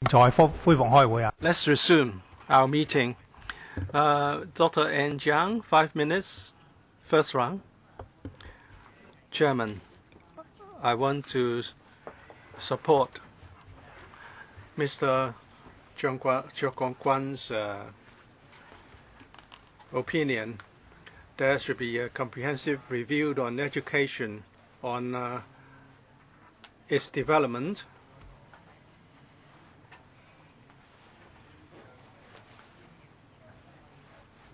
Let's resume our meeting. Dr. N. Jiang, 5 minutes, first round. Chairman, I want to support Mr. Cheung Kwan's opinion. There should be a comprehensive review on education, on its development.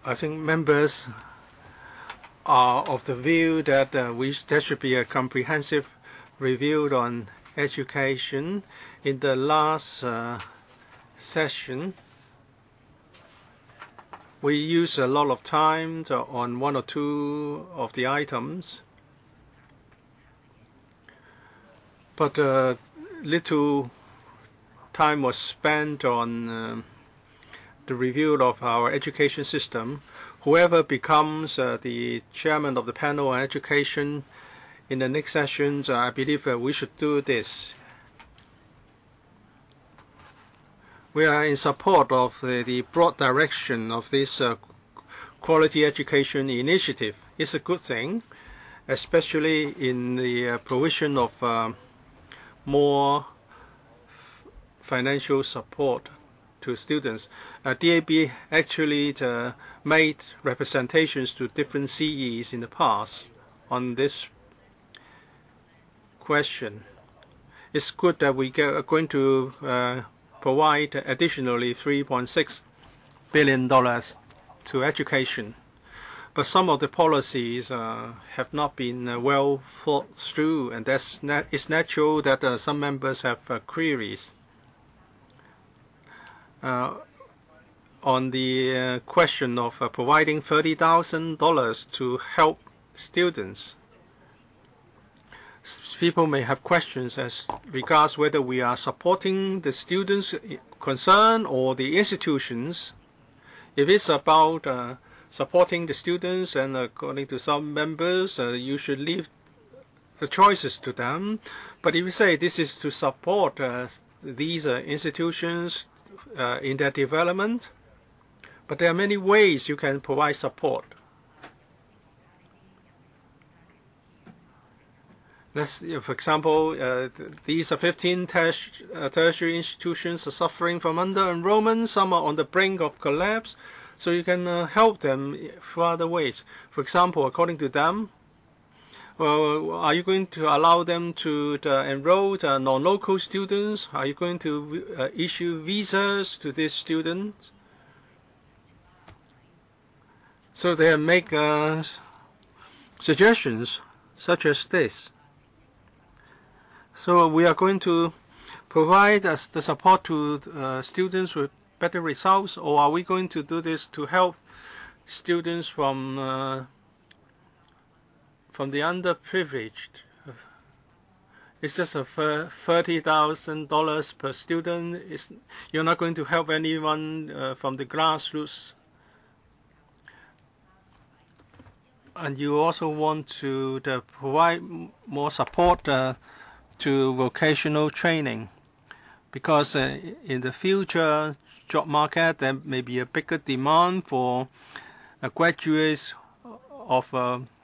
I think members are of the view that there should be a comprehensive review on education. In the last session, we used a lot of time on one or two of the items, but little time was spent on the review of our education system. Whoever becomes the chairman of the panel on education in the next sessions, I believe we should do this. We are in support of the broad direction of this quality education initiative. It's a good thing, especially in the provision of more financial support to students. DAB actually made representations to different CEs in the past on this question. It's good that we are going to provide additionally $3.6 billion to education. But some of the policies have not been well thought through, and it's natural that some members have queries. On the question of providing $30,000 to help students. People may have questions as regards whether we are supporting the students concerned or the institutions. If it's about supporting the students, and according to some members, you should leave the choices to them. But if you say this is to support these institutions in their development, but there are many ways you can provide support. For example, these are 15 tertiary institutions are suffering from under-enrollment. Some are on the brink of collapse. So you can help them through other ways. For example, according to them, well, are you going to allow them to enroll non-local students? Are you going to issue visas to these students? So they make suggestions such as this. So we are going to provide the support to students with better results, or are we going to do this to help students from the underprivileged? It's just a $30,000 per student. You're not going to help anyone from the grassroots. And you also want to provide more support to vocational training, because in the future job market there may be a bigger demand for graduates of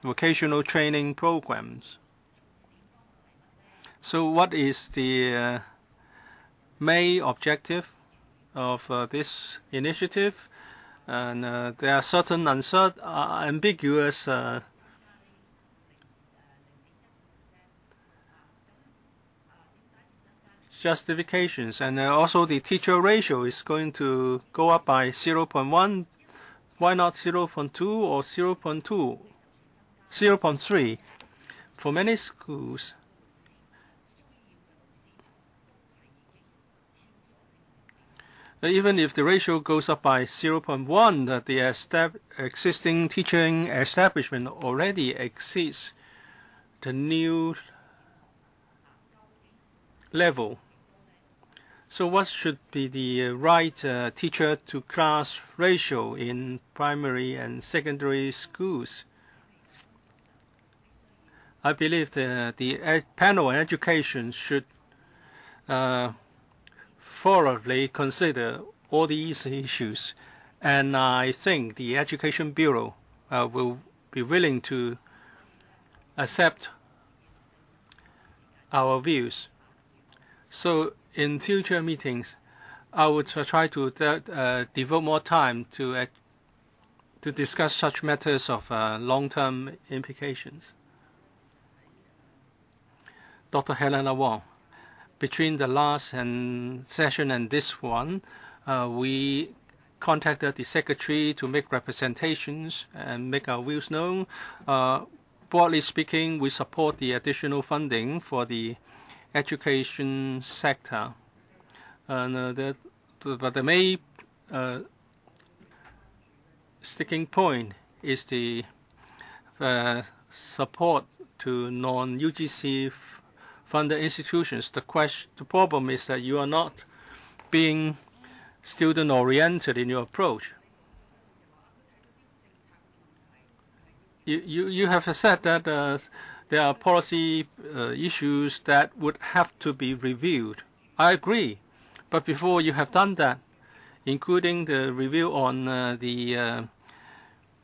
vocational training programs. So what is the main objective of this initiative? And there are certain ambiguous justifications, and also the teacher ratio is going to go up by 0.1. Why not 0.2 or 0.3? For many schools, even if the ratio goes up by 0.1, the existing teaching establishment already exceeds the new level. So what should be the right teacher-to-class ratio in primary and secondary schools? I believe the panel on education should thoroughly consider all these issues, and I think the Education Bureau will be willing to accept our views. So in future meetings, I would try to devote more time to discuss such matters of long-term implications. Dr. Helena Wong, between the last session and this one, we contacted the Secretary to make representations and make our views known. Broadly speaking, we support the additional funding for the education sector. But the main sticking point is the support to non-UGC funded institutions. The problem is that you are not being student-oriented in your approach. You have said that there are policy issues that would have to be reviewed. I agree. But before you have done that, including the review on the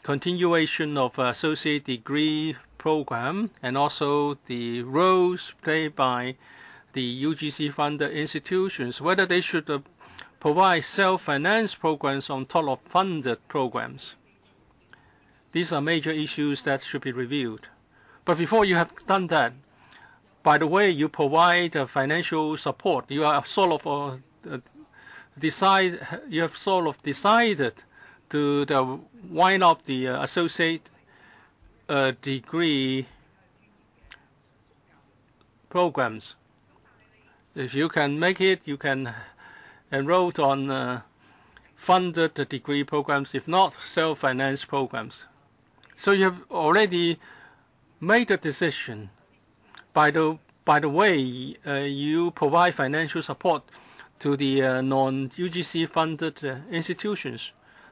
continuation of associate degree program and also the roles played by the UGC-funded institutions, whether they should provide self-financed programs on top of funded programs. These are major issues that should be reviewed. But before you have done that, by the way you provide financial support, you are sort of you have sort of decided to wind up the associate degree programs. If you can make it, you can enroll on funded degree programs, if not self-financed programs. So you have already made a decision. By the way, you provide financial support to the non-UGC funded institutions.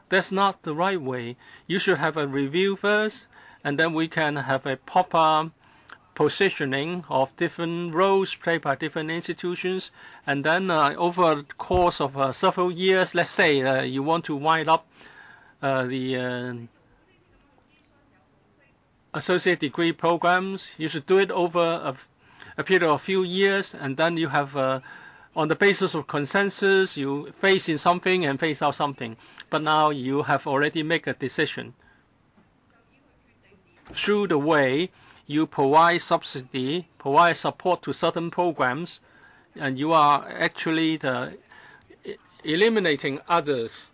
That's not the right way. You should have a review first, and then we can have a proper positioning of different roles played by different institutions. And then over the course of several years, let's say you want to wind up the associate degree programs, you should do it over a period of a few years, and then you have on the basis of consensus, you phase in something and phase out something. But now you have already made a decision. Through the way you provide subsidy, provide support to certain programs, and you are actually eliminating others.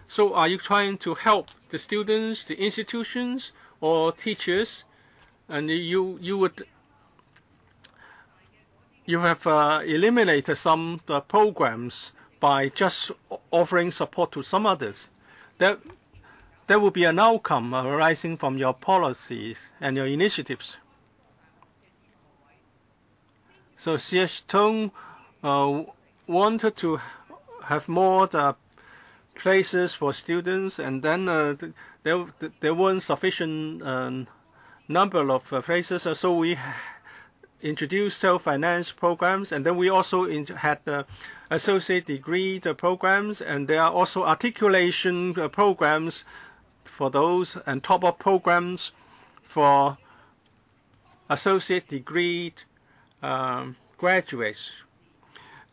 So are you trying to help the students, the institutions, or teachers? And you have eliminated some programs by just offering support to some others. There will be an outcome arising from your policies and your initiatives. So C.H. Tung wanted to have more places for students, and then there weren't sufficient number of places, so we introduced self-finance programs, and then we also had associate degree programs, and there are also articulation programs for those, and top-up programs for associate degree graduates.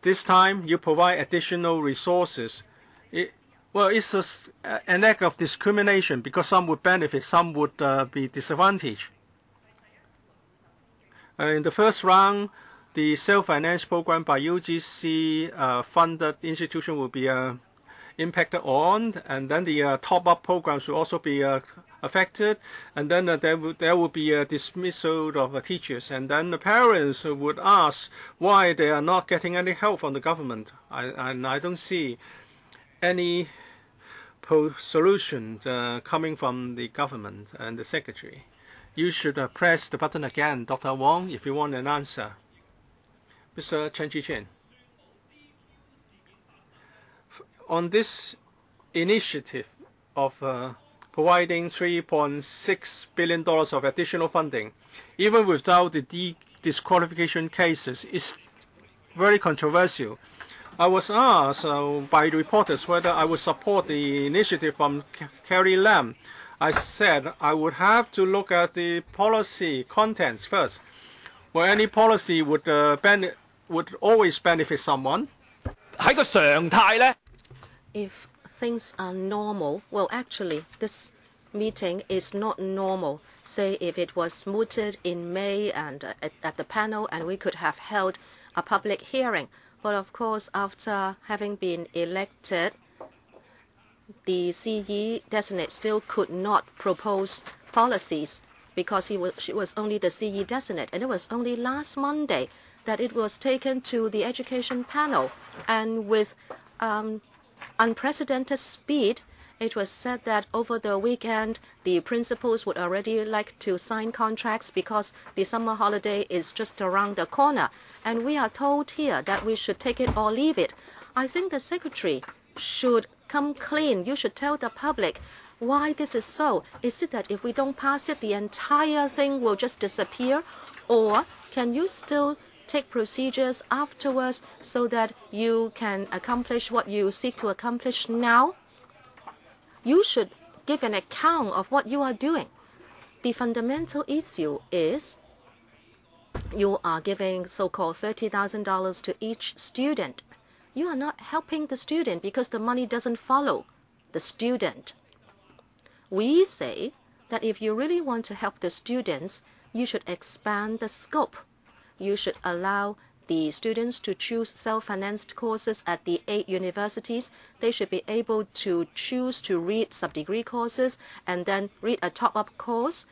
This time you provide additional resources. It's an act of discrimination because some would benefit, some would be disadvantaged. In the first round, the self-finance program by UGC funded institution will be impacted on, and then the top-up programs will also be affected, and then there will be a dismissal of teachers, and then the parents would ask why they are not getting any help from the government. And I don't see any solution coming from the government and the secretary. You should press the button again, Dr. Wong, if you want an answer. Mr. Chen Chi-chen. On this initiative of providing $3.6 billion of additional funding, even without the disqualification cases, is very controversial. I was asked by reporters whether I would support the initiative from Carrie Lam. I said I would have to look at the policy contents first. Well, any policy would always benefit someone. 喺個常態呢 If things are normal, well, actually, this meeting is not normal. Say if it was mooted in May and at the panel, and we could have held a public hearing. But of course, after having been elected, the CE designate still could not propose policies because she was only the CE designate. And it was only last Monday that it was taken to the education panel. And with unprecedented speed, it was said that over the weekend, the principals would already like to sign contracts because the summer holiday is just around the corner. And we are told here that we should take it or leave it. I think the secretary should come clean. You should tell the public why this is so. Is it that if we don't pass it, the entire thing will just disappear? Or can you still take procedures afterwards so that you can accomplish what you seek to accomplish now? You should give an account of what you are doing. The fundamental issue is you are giving so-called $30,000 to each student. You are not helping the student because the money doesn't follow the student. We say that if you really want to help the students, you should expand the scope. You should allow the students to choose self-financed courses at the 8 universities. They should be able to choose to read sub-degree courses and then read a top-up course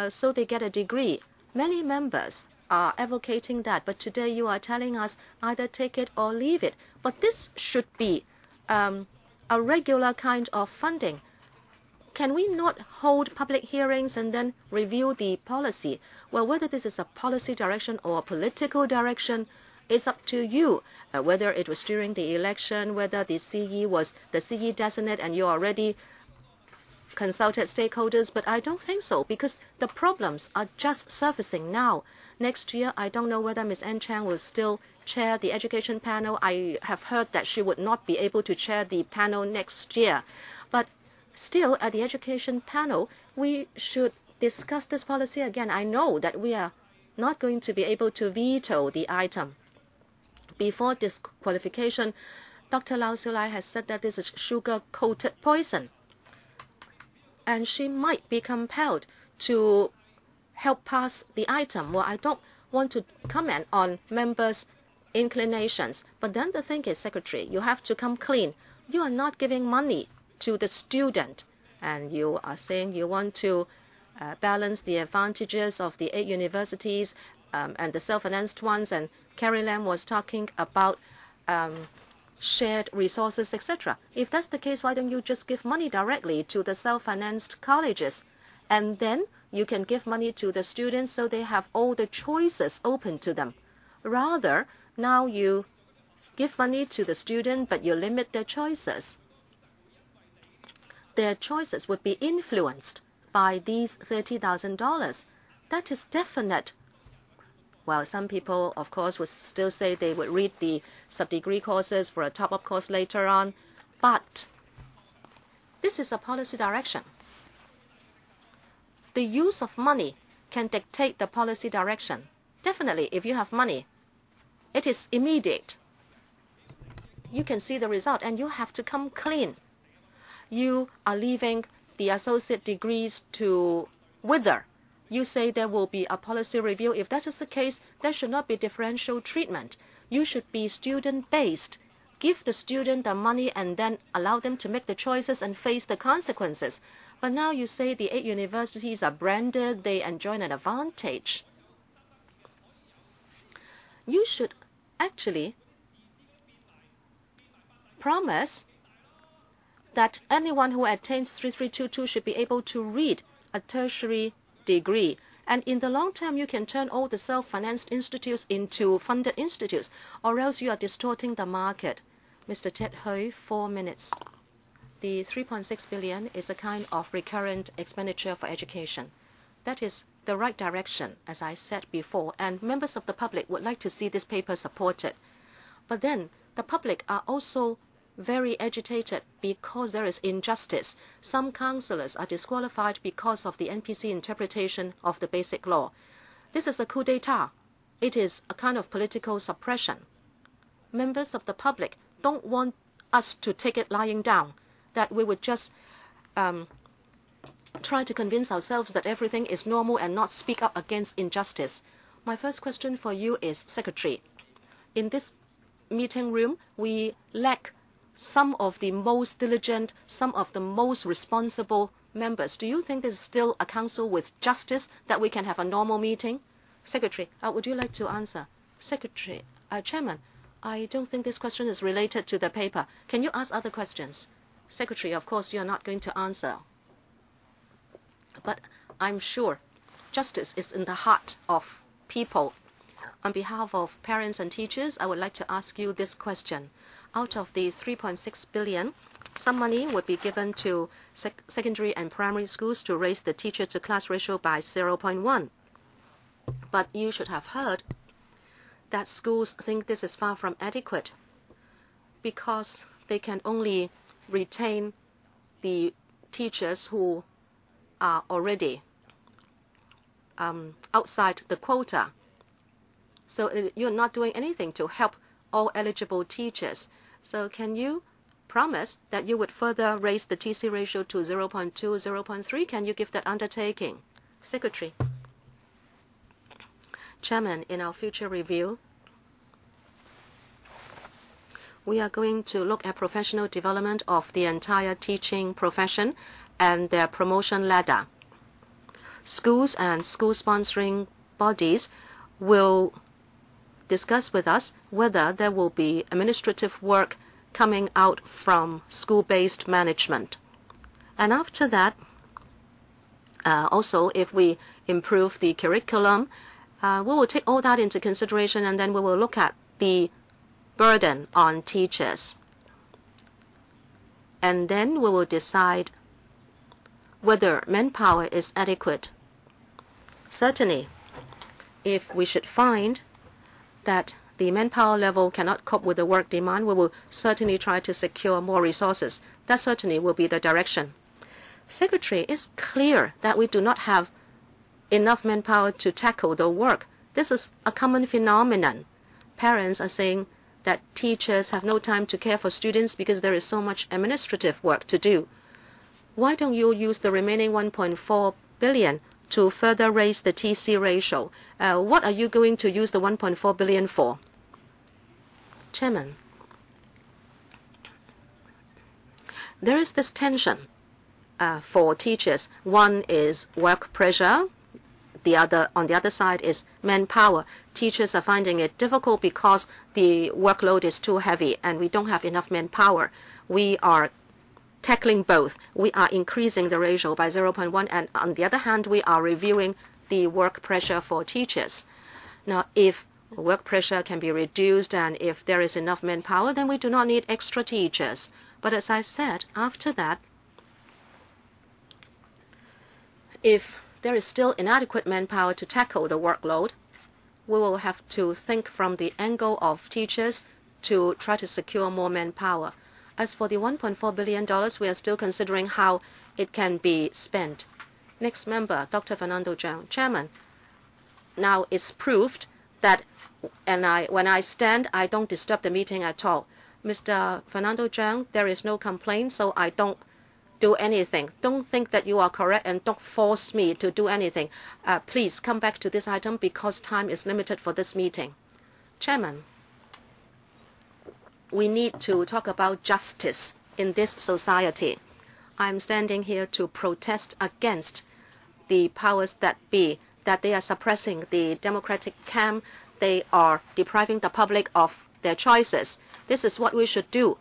so they get a degree. Many members are advocating that, but today you are telling us either take it or leave it. But this should be a regular kind of funding. Can we not hold public hearings and then review the policy? Well, whether this is a policy direction or a political direction, it's up to you. Whether it was during the election, whether the CE was the CE designate and you already consulted stakeholders, but I don't think so because the problems are just surfacing now. Next year, I don't know whether Ms. Ann Chang will still chair the education panel. I have heard that she would not be able to chair the panel next year. But still, at the education panel, we should discuss this policy again. I know that we are not going to be able to veto the item. Before disqualification, Dr. Lau Siu-lai has said that this is sugar-coated poison. And she might be compelled to help pass the item. Well, I don't want to comment on members' inclinations. But then the thing is, Secretary, you have to come clean. You are not giving money to the student. And you are saying you want to balance the advantages of the 8 universities and the self-financed ones. And Carrie Lam was talking about shared resources, etc. If that's the case, why don't you just give money directly to the self-financed colleges? And then you can give money to the students so they have all the choices open to them. Rather, now you give money to the student, but you limit their choices. Their choices would be influenced by these $30,000. That is definite. Well, some people, of course, would still say they would read the sub-degree courses for a top-up course later on. But this is a policy direction. The use of money can dictate the policy direction. Definitely, if you have money, it is immediate. You can see the result, and you have to come clean. You are leaving the associate degrees to wither. You say there will be a policy review. If that is the case, there should not be differential treatment. You should be student-based. Give the student the money and then allow them to make the choices and face the consequences. But now you say the 8 universities are branded, they enjoy an advantage. You should actually promise that anyone who attains 3322 should be able to read a tertiary degree. And in the long term, you can turn all the self-financed institutes into funded institutes, or else you are distorting the market. Mr. Ted Hui, 4 minutes. The 3.6 billion is a kind of recurrent expenditure for education. That is the right direction, as I said before, and members of the public would like to see this paper supported. But then, The public are also very agitated because there is injustice. Some councillors are disqualified because of the NPC interpretation of the basic law. This is a coup d'etat. It is a kind of political suppression. Members of the public don't want us to take it lying down, that we would just try to convince ourselves that everything is normal and not speak up against injustice. My first question for you is, Secretary, in this meeting room, we lack some of the most diligent, some of the most responsible members. Do you think this is still a council with justice, that we can have a normal meeting? Secretary, would you like to answer? Secretary, Chairman, I don't think this question is related to the paper. Can you ask other questions? Secretary, of course, you are not going to answer. But I'm sure justice is in the heart of people. On behalf of parents and teachers, I would like to ask you this question. Out of the 3.6 billion, some money would be given to secondary and primary schools to raise the teacher-to-class ratio by 0.1. But you should have heard that schools think this is far from adequate because they can only retain the teachers who are already outside the quota. So you're not doing anything to help all eligible teachers. So can you promise that you would further raise the TC ratio to 0.2, 0.3? Can you give that undertaking? Secretary. Chairman, in our future review, we are going to look at professional development of the entire teaching profession and their promotion ladder. Schools and school-sponsoring bodies will discuss with us whether there will be administrative work coming out from school-based management. And after that, also if we improve the curriculum, we will take all that into consideration, and then we will look at the burden on teachers. And then we will decide whether manpower is adequate. Certainly, if we should find that the manpower level cannot cope with the work demand, we will certainly try to secure more resources. That certainly will be the direction. Secretary, it's clear that we do not have enough manpower to tackle the work. This is a common phenomenon. Parents are saying that teachers have no time to care for students because there is so much administrative work to do. Why don't you use the remaining 1.4 billion to further raise the TC ratio? What are you going to use the 1.4 billion for? Chairman, there is this tension for teachers. One is work pressure. On the other side is manpower. Teachers are finding it difficult because the workload is too heavy and we don't have enough manpower. We are tackling both. We are increasing the ratio by 0.1, and on the other hand, we are reviewing the work pressure for teachers. Now, if work pressure can be reduced and if there is enough manpower, then we do not need extra teachers. But as I said, after that, if there is still inadequate manpower to tackle the workload, we will have to think from the angle of teachers to try to secure more manpower. As for the $1.4 billion, we are still considering how it can be spent. Next member, Dr. Fernando Zhang. Chairman, now it's proved that when I stand, I don't disturb the meeting at all. Mr. Fernando Zhang, there is no complaint, so I don't do anything. Don't think that you are correct and don't force me to do anything. Please come back to this item because time is limited for this meeting. Chairman, we need to talk about justice in this society. I'm standing here to protest against the powers that be, that they are suppressing the democratic camp. They are depriving the public of their choices. This is what we should do.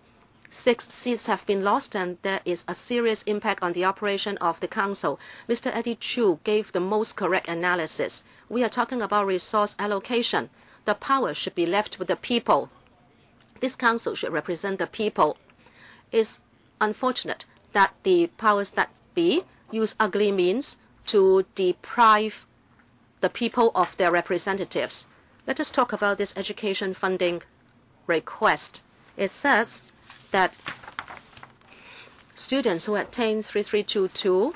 6 seats have been lost and there is a serious impact on the operation of the council. Mr. Eddie Chu gave the most correct analysis. We are talking about resource allocation. The power should be left with the people. This council should represent the people. It's unfortunate that the powers that be use ugly means to deprive the people of their representatives. Let us talk about this education funding request. It says that students who attain 3322,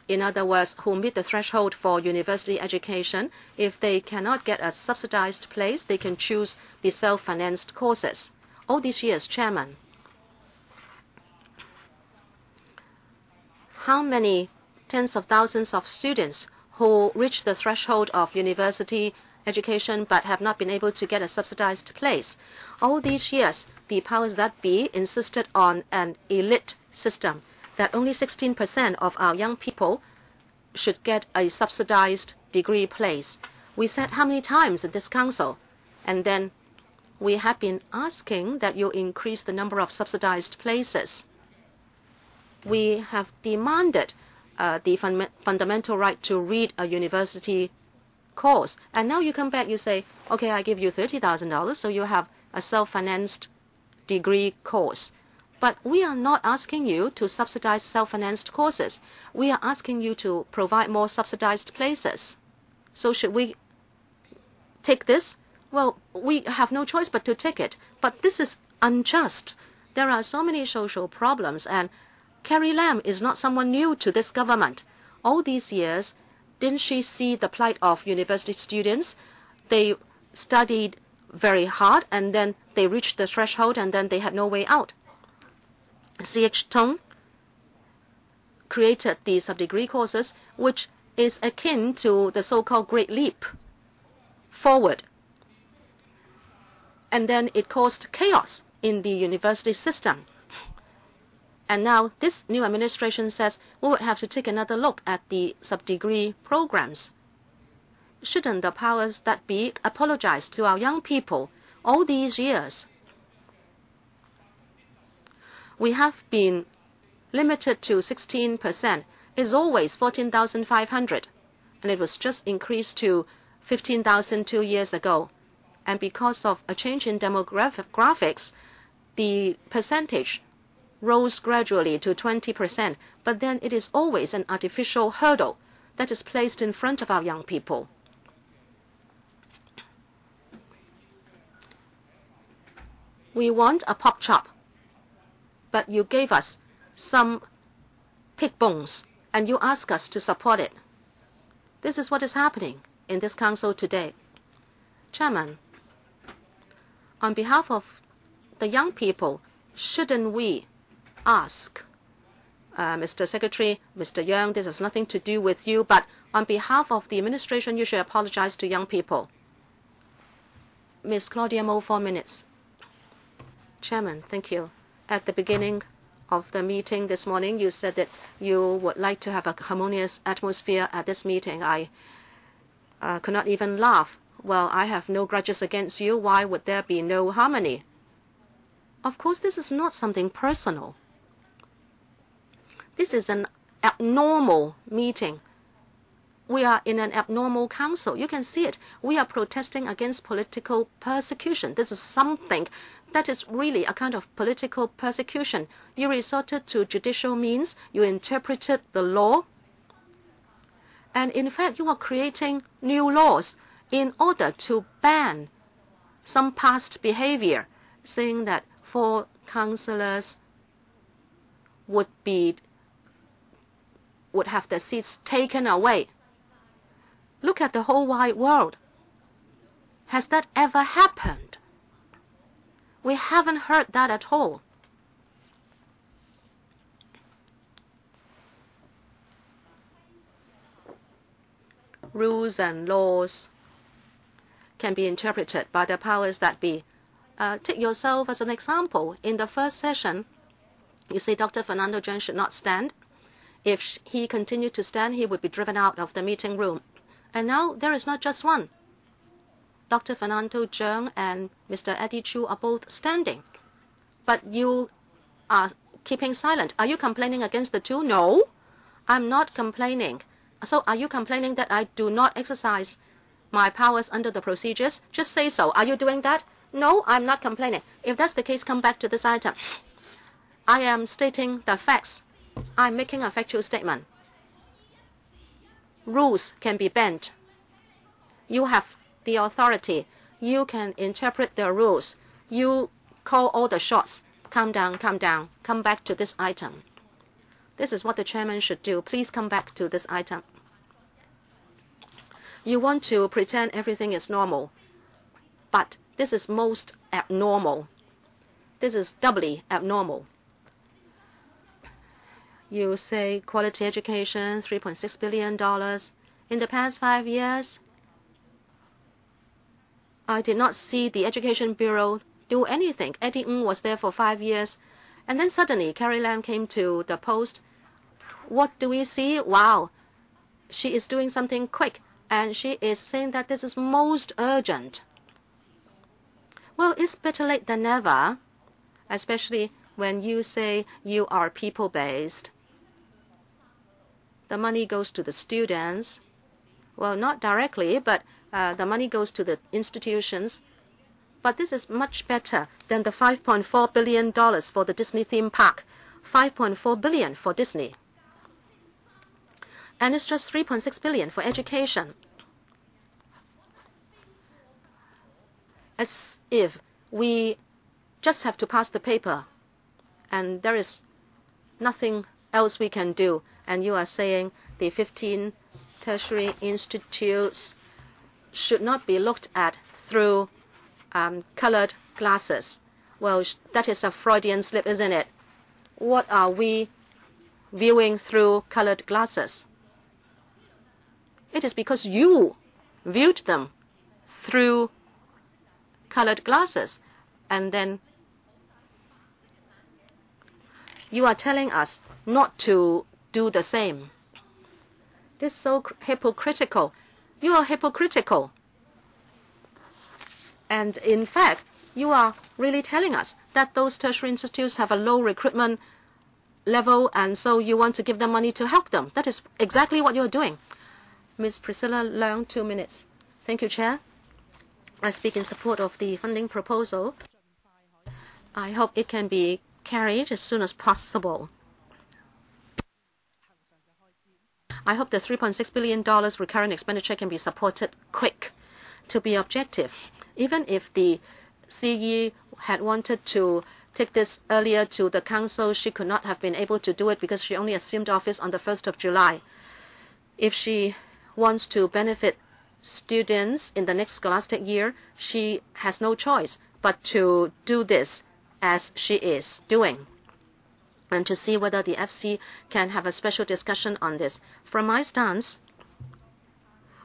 in other words, who meet the threshold for university education, if they cannot get a subsidized place, they can choose the self-financed courses. All these years, Chairman, how many tens of thousands of students who reach the threshold of university education but have not been able to get a subsidized place? All these years, the powers that be insisted on an elite system, that only 16% of our young people should get a subsidized degree place. We said how many times in this council? And then we have been asking that you increase the number of subsidized places. We have demanded the fundamental right to read a university course. And now you come back, you say, okay, I give you $30,000, so you have a self-financed degree course. But we are not asking you to subsidize self-financed courses. We are asking you to provide more subsidized places. So should we take this? Well, we have no choice but to take it. But this is unjust. There are so many social problems, and Carrie Lam is not someone new to this government. All these years, didn't she see the plight of university students? They studied very hard, and then they reached the threshold, and then they had no way out. C.H. Tung created the sub-degree courses, which is akin to the so-called Great Leap Forward. And then it caused chaos in the university system. And now this new administration says we would have to take another look at the sub-degree programs. Shouldn't the powers that be apologize to our young people all these years? We have been limited to 16%. It's always 14,500, and it was just increased to 15,000 2 years ago. And because of a change in demographics, the percentage rose gradually to 20%, but then it is always an artificial hurdle that is placed in front of our young people. We want a pork chop, but you gave us some pig bones, and you ask us to support it. This is what is happening in this council today. Chairman, on behalf of the young people, shouldn't we ask Mr. Secretary, Mr. Yang, this has nothing to do with you, but on behalf of the administration, you should apologize to young people. Ms. Claudia Mo, 4 minutes. Chairman, thank you. At the beginning of the meeting this morning, you said that you would like to have a harmonious atmosphere at this meeting. I could not even laugh. Well, I have no grudges against you. Why would there be no harmony? Of course, this is not something personal. This is an abnormal meeting. We are in an abnormal council. You can see it. We are protesting against political persecution. This is something that is really a kind of political persecution. You resorted to judicial means. You interpreted the law. And in fact, you are creating new laws in order to ban some past behavior, saying that 4 councillors would have their seats taken away. Look at the whole wide world. Has that ever happened? We haven't heard that at all. Rules and laws can be interpreted by the powers that be. Take yourself as an example. In the first session, you say Dr. Fernando Zheng should not stand. If he continued to stand, he would be driven out of the meeting room. And now there is not just one. Dr. Fernando Zheng and Mr. Eddie Chu are both standing. But you are keeping silent. Are you complaining against the two? No, I'm not complaining. So are you complaining that I do not exercise my powers under the procedures? Just say so. Are you doing that? No, I'm not complaining. If that's the case, come back to this item. I am stating the facts. I'm making a factual statement. Rules can be bent. You have the authority. You can interpret the rules. You call all the shots. Calm down, calm down. Come back to this item. This is what the chairman should do. Please come back to this item. You want to pretend everything is normal, but this is most abnormal. This is doubly abnormal. You say quality education, $3.6 billion. In the past 5 years, I did not see the Education Bureau do anything. Eddie Ng was there for 5 years, and then suddenly Carrie Lam came to the post. What do we see? Wow, she is doing something quick, and she is saying that this is most urgent. Well, it's better late than never, especially when you say you are people-based. The money goes to the students. Well, not directly, but the money goes to the institutions. But this is much better than the $5.4 billion for the Disney theme park. $5.4 billion for Disney. And it's just $3.6 billion for education. As if we just have to pass the paper and there is nothing else we can do. And you are saying the 15 tertiary institutes should not be looked at through colored glasses. Well, that is a Freudian slip, isn't it? What are we viewing through colored glasses? It is because you viewed them through colored glasses, and then you are telling us not to do the same. This is so hypocritical. You are hypocritical. And in fact, you are really telling us that those tertiary institutes have a low recruitment level, and so you want to give them money to help them. That is exactly what you're doing. Ms. Priscilla Leung, 2 minutes. Thank you, Chair. I speak in support of the funding proposal. I hope it can be carried as soon as possible. I hope the $3.6 billion recurrent expenditure can be supported quick. To be objective, even if the CE had wanted to take this earlier to the council, she could not have been able to do it because she only assumed office on the 1st of July. If she wants to benefit students in the next scholastic year, she has no choice but to do this as she is doing, and to see whether the FC can have a special discussion on this. From my stance,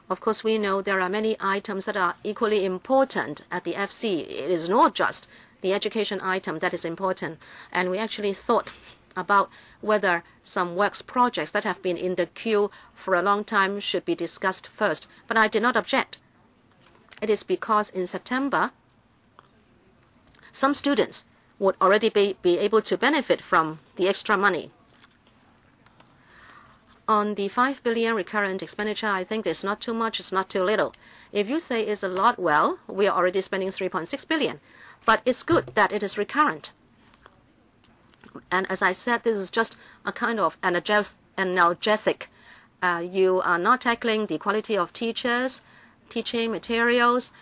of course, we know there are many items that are equally important at the FC. It is not just the education item that is important. And we actually thought about whether some works projects that have been in the queue for a long time should be discussed first. But I did not object. It is because in September, some students would already be able to benefit from the extra money. On the $5 billion recurrent expenditure, I think it's not too much, it's not too little. If you say it's a lot, well, we are already spending $3.6 billion. But it's good that it is recurrent. And as I said, this is just a kind of analgesic. You are not tackling the quality of teachers, teaching materials,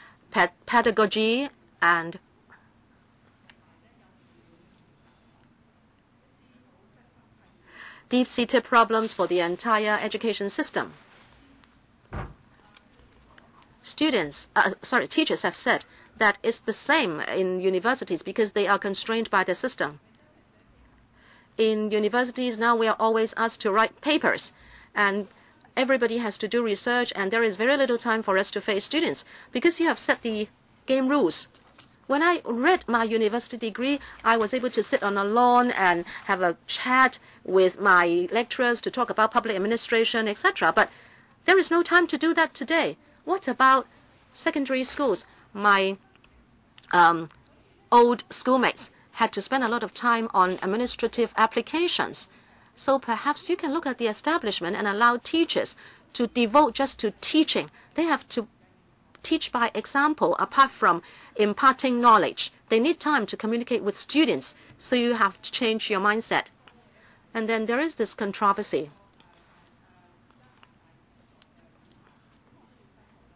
pedagogy, and deep-seated problems for the entire education system. Teachers have said that it's the same in universities because they are constrained by the system. In universities now, we are always asked to write papers, and everybody has to do research, and there is very little time for us to face students because you have set the game rules. When I read my university degree, I was able to sit on a lawn and have a chat with my lecturers to talk about public administration, etc. But there is no time to do that today. What about secondary schools? My old schoolmates had to spend a lot of time on administrative applications. So perhaps you can look at the establishment and allow teachers to devote just to teaching. They have to teach by example apart from imparting knowledge. They need time to communicate with students, so you have to change your mindset. And then there is this controversy.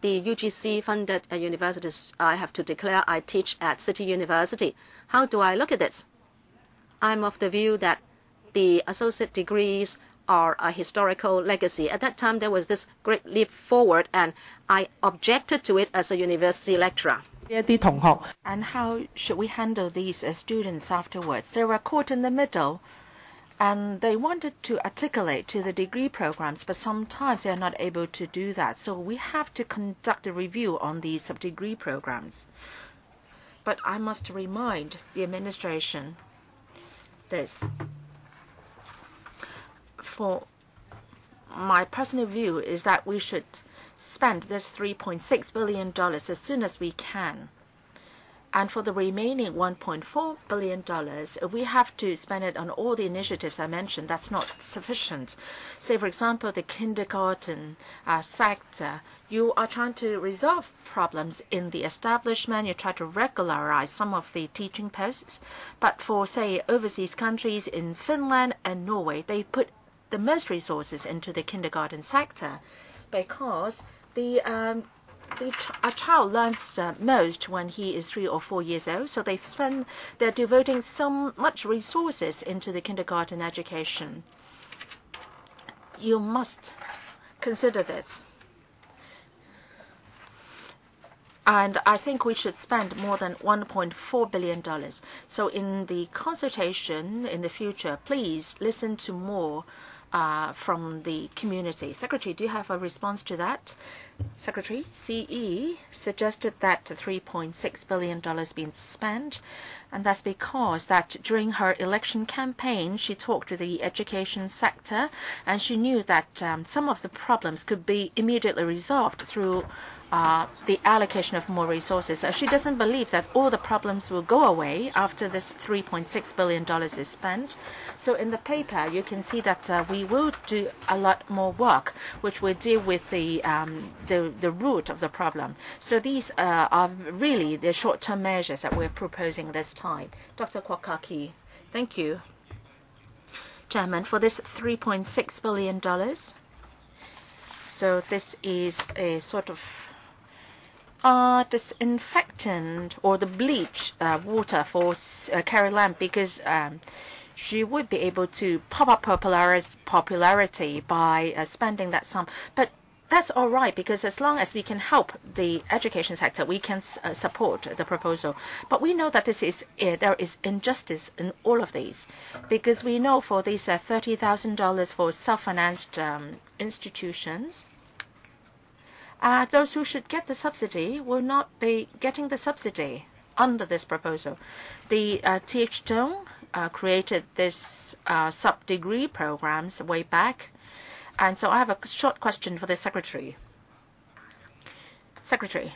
the UGC-funded universities, I have to declare I teach at City University. How do I look at this? I'm of the view that the associate degrees are a historical legacy. At that time, there was this great leap forward, and I objected to it as a university lecturer. And how should we handle these students afterwards? They were caught in the middle, and they wanted to articulate to the degree programs, but sometimes they are not able to do that. So we have to conduct a review on the sub-degree programs. But I must remind the administration this. For my personal view is that we should spend this $3.6 billion as soon as we can. And for the remaining $1.4 billion, if we have to spend it on all the initiatives I mentioned, that's not sufficient. Say, for example, the kindergarten sector, you are trying to resolve problems in the establishment, you try to regularize some of the teaching posts. But for, say, overseas countries in Finland and Norway, they put the most resources into the kindergarten sector because a child learns most when he is 3 or 4 years old. So they're devoting so much resources into the kindergarten education. You must consider this. And I think we should spend more than $1.4 billion. So in the consultation in the future, please listen to more from the community. Secretary, do you have a response to that? Secretary, CE suggested that $3.6 billion being spent, and that's because that during her election campaign, she talked to the education sector, and she knew that some of the problems could be immediately resolved through the allocation of more resources. She doesn't believe that all the problems will go away after this $3.6 billion is spent. So in the paper, you can see that we will do a lot more work, which will deal with the root of the problem. So these are really the short-term measures that we're proposing this time. Dr. Kwokaki, thank you. Chairman, for this $3.6 billion, so this is a sort of disinfectant or the bleach water for Carrie Lam, because she would be able to pop up popularity by spending that sum. But that's all right, because as long as we can help the education sector, we can support the proposal. But we know that there is injustice in all of these, because we know for these $30,000 for self-financed institutions, those who should get the subsidy will not be getting the subsidy under this proposal. The TH Dong created this sub-degree programs way back. And so I have a short question for the Secretary. Secretary,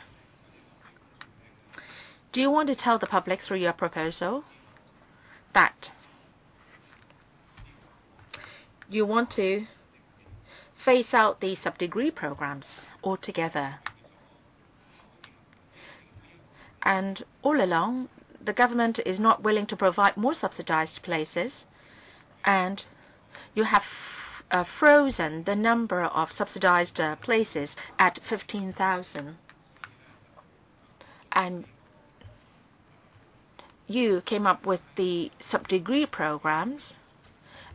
do you want to tell the public through your proposal that you want to phase out the sub-degree programs altogether? And all along, the government is not willing to provide more subsidized places, and you have frozen the number of subsidized places at 15,000. And you came up with the sub-degree programs,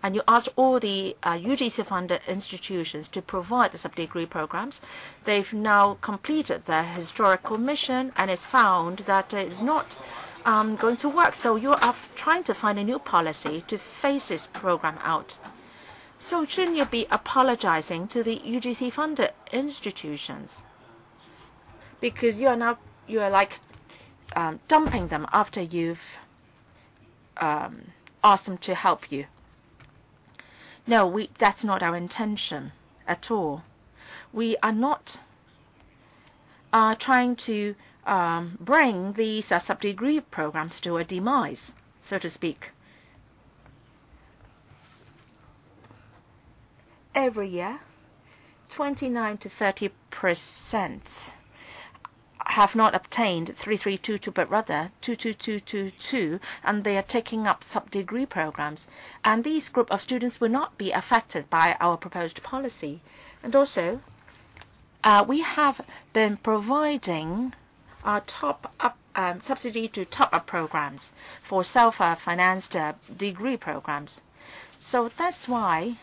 and you asked all the UGC-funded institutions to provide the sub-degree programs. They've now completed their historical mission, and it's found that it's not going to work. So you are trying to find a new policy to phase this program out. So shouldn't you be apologizing to the UGC-funded institutions? Because you are like dumping them after you've asked them to help you. No, that's not our intention at all. We are not trying to bring these sub-degree programs to a demise, so to speak. Every year, 29 to 30% have not obtained 3322, but rather 22222, and they are taking up sub-degree programs. And these group of students will not be affected by our proposed policy. And also, we have been providing top-up subsidy to top-up programs for self-financed degree programs. So that's why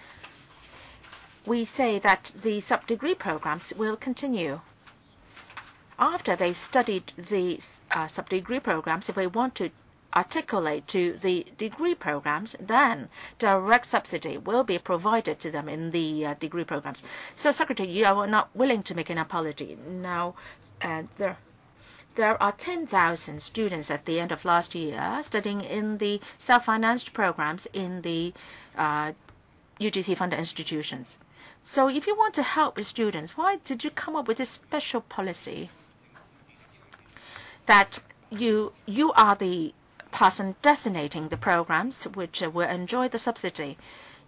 we say that the sub-degree programs will continue. After they've studied the sub-degree programs, if we want to articulate to the degree programs, then direct subsidy will be provided to them in the degree programs. So, Secretary, you are not willing to make an apology. Now, there are 10,000 students at the end of last year studying in the self-financed programs in the UGC-funded institutions. So if you want to help the students, why did you come up with this special policy that you are the person designating the programs which will enjoy the subsidy?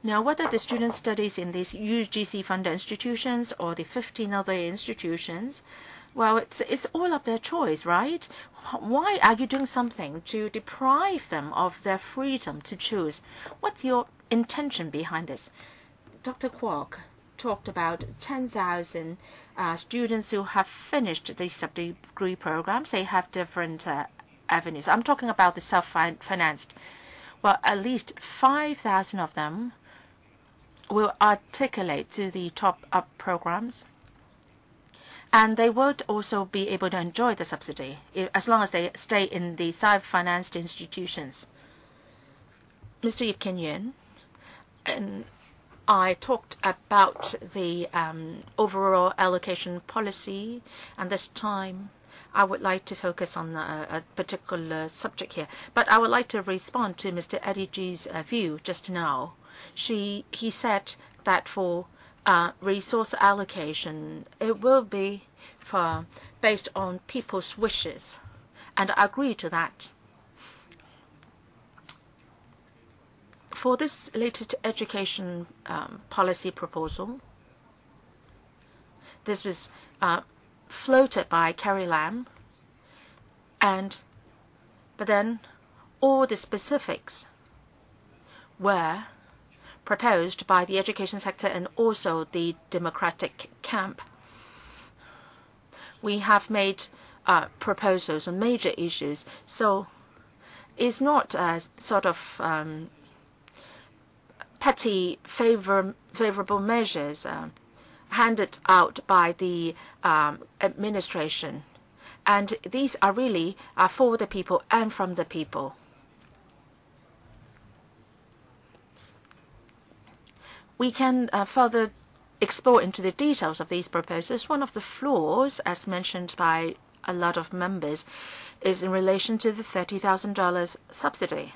Now, whether the student studies in these UGC-funded institutions or the 15 other institutions, well, it's all of their choice, right? Why are you doing something to deprive them of their freedom to choose? What's your intention behind this? Dr. Kwok talked about 10,000 students who have finished the sub-degree programs. They have different avenues. I'm talking about the self-financed. Well, at least 5,000 of them will articulate to the top-up programs. And they would also be able to enjoy the subsidy as long as they stay in the self-financed institutions. Mr. Yip Kin-yuen, and I talked about the overall allocation policy, and this time I would like to focus on a particular subject here. But I would like to respond to Mr. Eddie G's view just now. He said that for resource allocation, it will be based on people's wishes, and I agree to that. For this latest education policy proposal, this was floated by Carrie Lam, but then all the specifics were proposed by the education sector and also the democratic camp. We have made proposals on major issues, so it's not sort of petty favorable measures handed out by the administration, and these are really for the people and from the people. We can further explore into the details of these proposals. One of the flaws, as mentioned by a lot of members, is in relation to the $30,000 subsidy.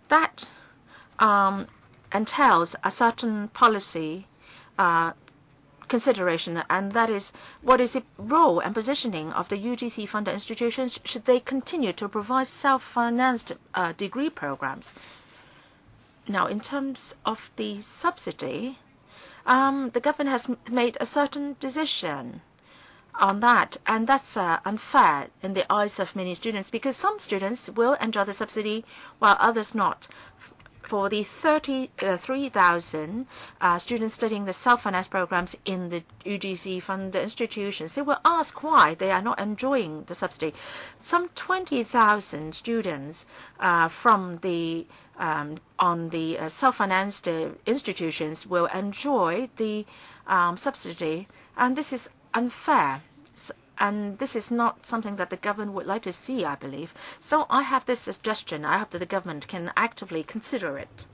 That entails a certain policy consideration, and that is what is the role and positioning of the UGC-funded institutions should they continue to provide self-financed degree programs. Now, in terms of the subsidy, the government has made a certain decision on that, and that's unfair in the eyes of many students, because some students will enjoy the subsidy while others not. For the 33,000 students studying the self-finance programs in the UGC-funded institutions, they will ask why they are not enjoying the subsidy. Some 20,000 students from the on the self-financed institutions will enjoy the subsidy, and this is unfair. And this is not something that the government would like to see, I believe. So I have this suggestion. I hope that the government can actively consider it.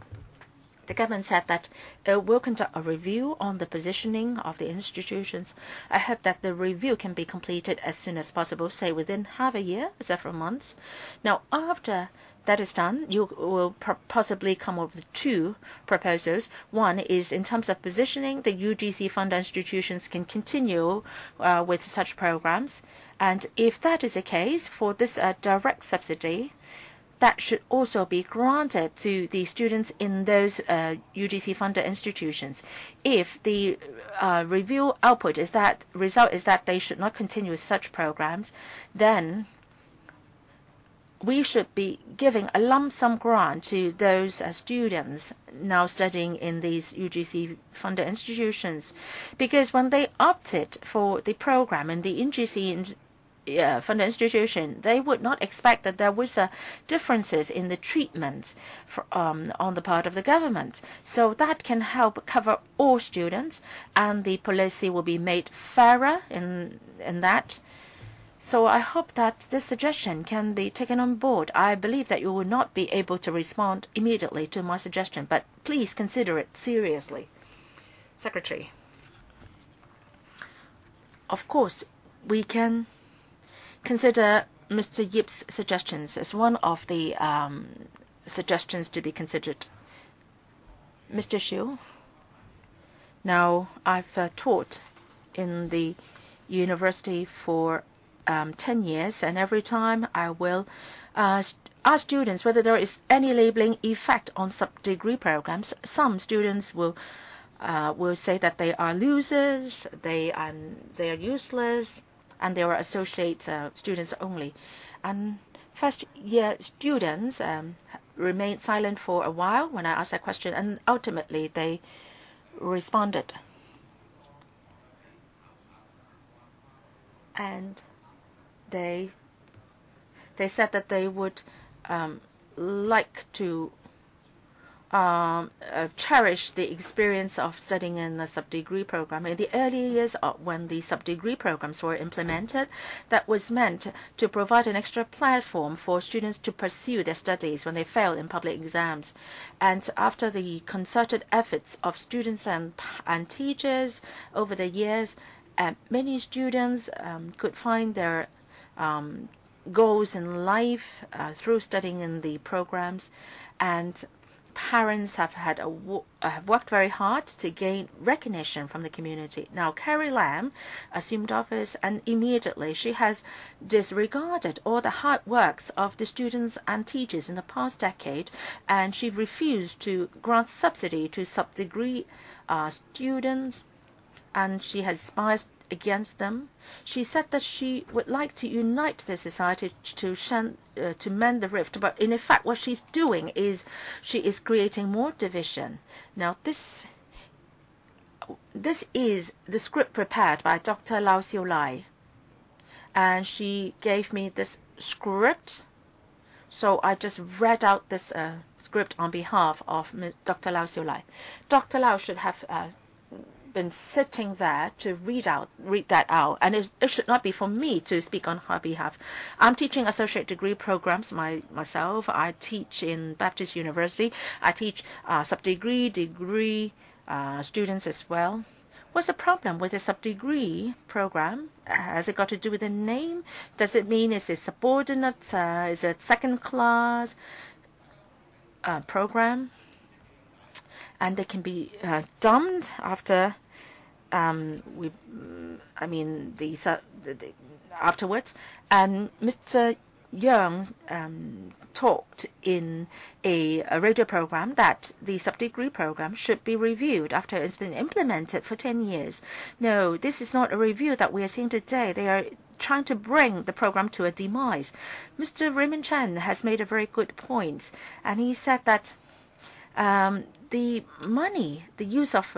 The government said that it will conduct a review on the positioning of the institutions. I hope that the review can be completed as soon as possible, say within half a year, several months. Now, after that is done, you will possibly come up with two proposals. One is in terms of positioning, the UGC-funded institutions can continue with such programs. And if that is the case, for this direct subsidy, that should also be granted to the students in those UGC-funded institutions. If the review output is that result is that they should not continue with such programs, then we should be giving a lump sum grant to those students now studying in these UGC-funded institutions, because when they opted for the program in the UGC funded institution, they would not expect that there was differences in the treatment on the part of the government. So that can help cover all students, and the policy will be made fairer in that. So I hope that this suggestion can be taken on board. I believe that you will not be able to respond immediately to my suggestion, but please consider it seriously. Secretary. Of course, we can consider Mr. Yip's suggestions as one of the suggestions to be considered. Mr. Xu, now I've taught in the university for 10 years, and every time I will ask students whether there is any labeling effect on sub-degree programs. Some students will say that they are losers, they are useless, and they are associate students only. And first-year students remained silent for a while when I asked that question, and ultimately they responded. And they said that they would like to cherish the experience of studying in a sub-degree program. In the early years when the sub-degree programs were implemented, that was meant to provide an extra platform for students to pursue their studies when they fail in public exams. And after the concerted efforts of students and teachers over the years, many students could find their goals in life through studying in the programs, and parents have worked very hard to gain recognition from the community. Now, Carrie Lam assumed office, and immediately she has disregarded all the hard works of the students and teachers in the past decade, and she refused to grant subsidy to sub-degree students, and she has biased against them. She said that she would like to unite the society to mend the rift, but in effect what she's doing is she is creating more division. Now this is the script prepared by Dr. Lau Xiulai, and she gave me this script, so I just read out this script on behalf of Dr. Lau Xiulai. Dr. Lau should have been sitting there to read that out, and it should not be for me to speak on her behalf. I'm teaching associate degree programs myself. I teach in Baptist University. I teach sub-degree, degree students as well. What's the problem with a sub-degree program? Has it got to do with the name? Does it mean is it subordinate? Is it second class program? And they can be dumped after afterwards. And Mr. Young talked in a radio program that the sub-degree program should be reviewed after it's been implemented for 10 years. No, this is not a review that we are seeing today. They are trying to bring the program to a demise. Mr. Raymond Chan has made a very good point, and he said that the money, the use of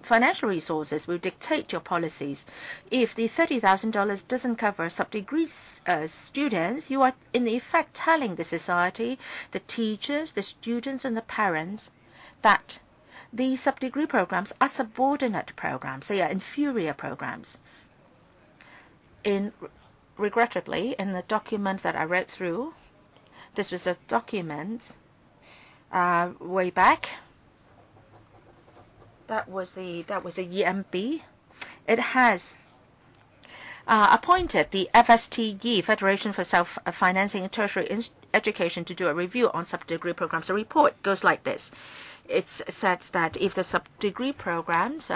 financial resources will dictate your policies. If the $30,000 doesn't cover sub-degree students, you are in effect telling the society, the teachers, the students, and the parents that the sub-degree programs are subordinate programs. They are inferior programs. Regrettably, in the document that I read through, this was a document way back. That was the EMB. It has appointed the FSTE, Federation for Self-Financing in Tertiary Education, to do a review on sub-degree programs. The report goes like this. It says that if the sub-degree programs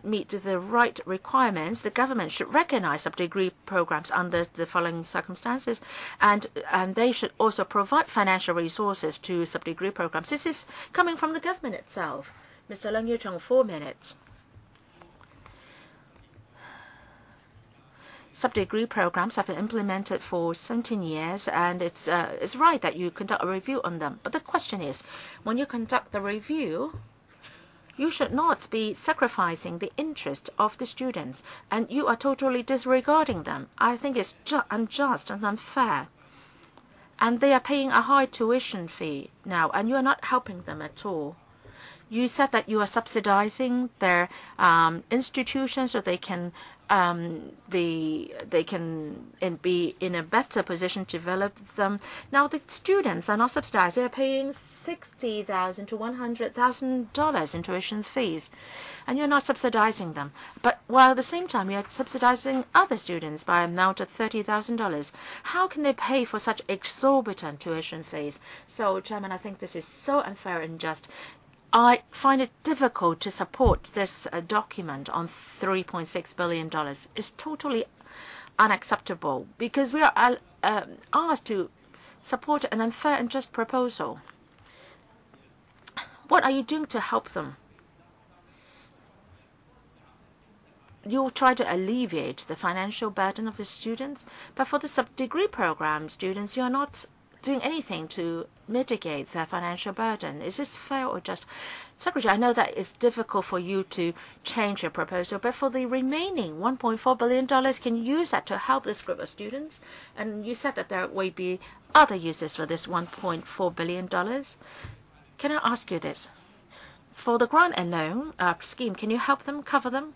meet the right requirements, the government should recognize sub-degree programs under the following circumstances, and they should also provide financial resources to sub-degree programs. This is coming from the government itself. Mr. Leung Yiu-chung, 4 minutes. sub-degree programs have been implemented for 17 years, and it's right that you conduct a review on them. But the question is, when you conduct the review, you should not be sacrificing the interest of the students, and you are totally disregarding them. I think it's unjust and unfair. And they are paying a high tuition fee now, and you are not helping them at all. You said that you are subsidizing their institutions so they can be in a better position to develop them. Now the students are not subsidized; they are paying $60,000 to $100,000 in tuition fees, and you're not subsidizing them. But while at the same time you're subsidizing other students by an amount of $30,000, how can they pay for such exorbitant tuition fees? So, Chairman, I think this is so unfair and unjust. I find it difficult to support this document on $3.6 billion. It's totally unacceptable because we are asked to support an unfair and just proposal. What are you doing to help them? You try to alleviate the financial burden of the students, but for the sub-degree program students, you are not doing anything to mitigate their financial burden. Is this fair or just? Secretary, I know that it's difficult for you to change your proposal, but for the remaining $1.4 billion, can you use that to help this group of students? And you said that there will be other uses for this $1.4 billion. Can I ask you this? For the grant and loan scheme, can you help them, cover them?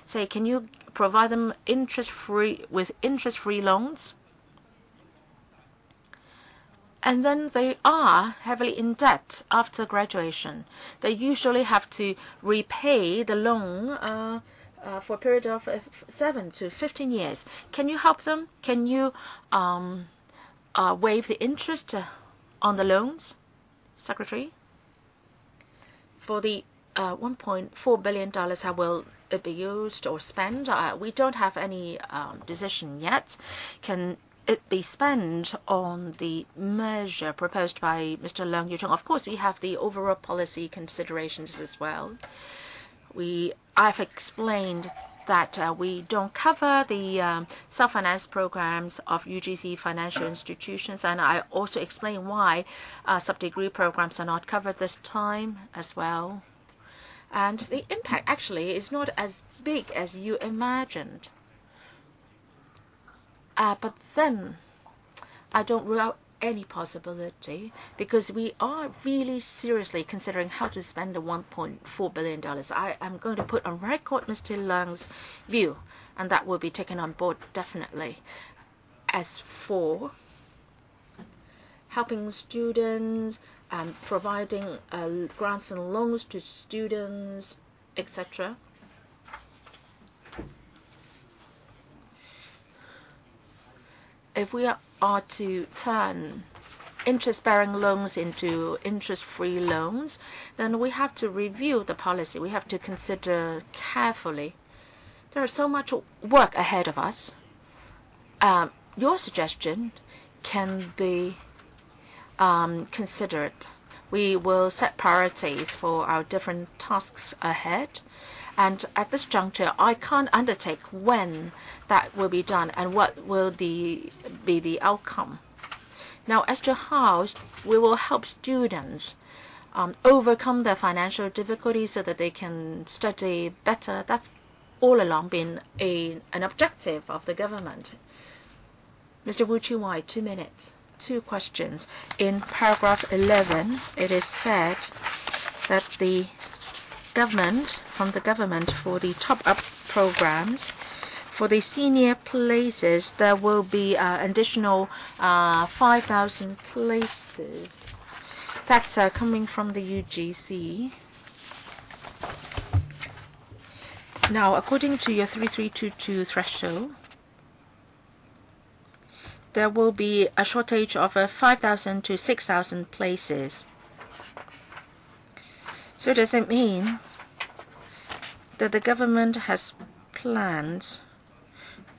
Say, can you provide them interest-free loans? And then they are heavily in debt after graduation. They usually have to repay the loan for a period of 7 to 15 years. Can you help them? Can you waive the interest on the loans, Secretary? For the $1.4 billion, how will it be used or spent? We don't have any decision yet. Can it be spent on the measure proposed by Mr. Leung Yiu-chung? Of course, we have the overall policy considerations as well. I've explained that we don't cover the self-finance programs of UGC financial institutions, and I also explained why sub-degree programs are not covered this time as well. And the impact actually is not as big as you imagined. But then I don't rule out any possibility because we are really seriously considering how to spend the $1.4 billion. I am going to put on record Mr. Leung's view, and that will be taken on board definitely. As for helping students and providing grants and loans to students, etc., if we are to turn interest-bearing loans into interest-free loans, then we have to review the policy. We have to consider carefully. There is so much work ahead of us. Your suggestion can be considered. We will set priorities for our different tasks ahead. And at this juncture, I can't undertake when that will be done and what will be the outcome. Now, as to how we will help students overcome their financial difficulties so that they can study better, that's all along been an objective of the government. Mr. Wu Chi-wai, 2 minutes. 2 questions. In paragraph 11, it is said that from the government for the top-up programs, for the senior places, there will be additional 5,000 places. That's coming from the UGC. Now, according to your 3322 threshold, there will be a shortage of 5,000 to 6,000 places. So does it mean that the government has plans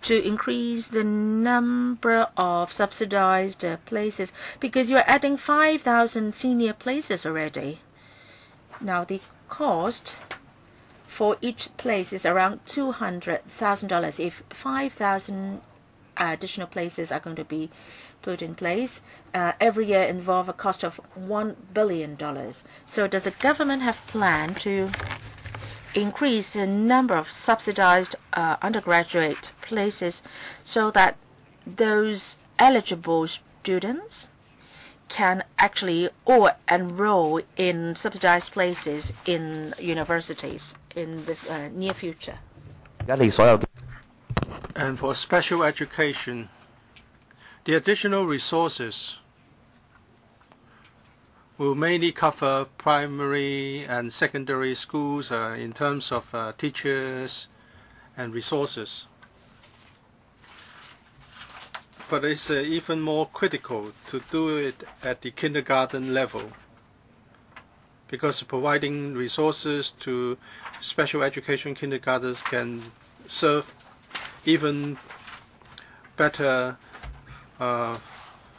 to increase the number of subsidized places? Because you're adding 5,000 senior places already. Now the cost for each place is around $200,000. If 5,000 additional places are going to be put in place, every year involve a cost of $1 billion. So does the government have plan to increase the number of subsidized undergraduate places so that those eligible students can actually or enroll in subsidized places in universities in the near future? And for special education, the additional resources will mainly cover primary and secondary schools in terms of teachers and resources. But it's even more critical to do it at the kindergarten level, because providing resources to special education kindergartens can serve even better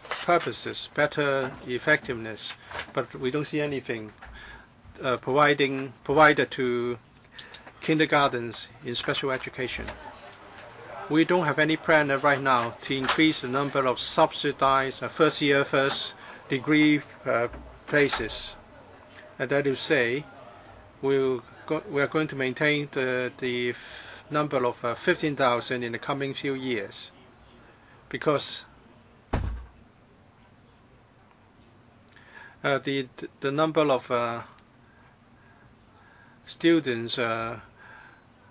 purposes, better effectiveness. But we don't see anything provided to kindergartens in special education. We don't have any plan right now to increase the number of subsidized first-year, first-degree places. And that is to say, we are going to maintain the number of 15,000 in the coming few years, because the number of students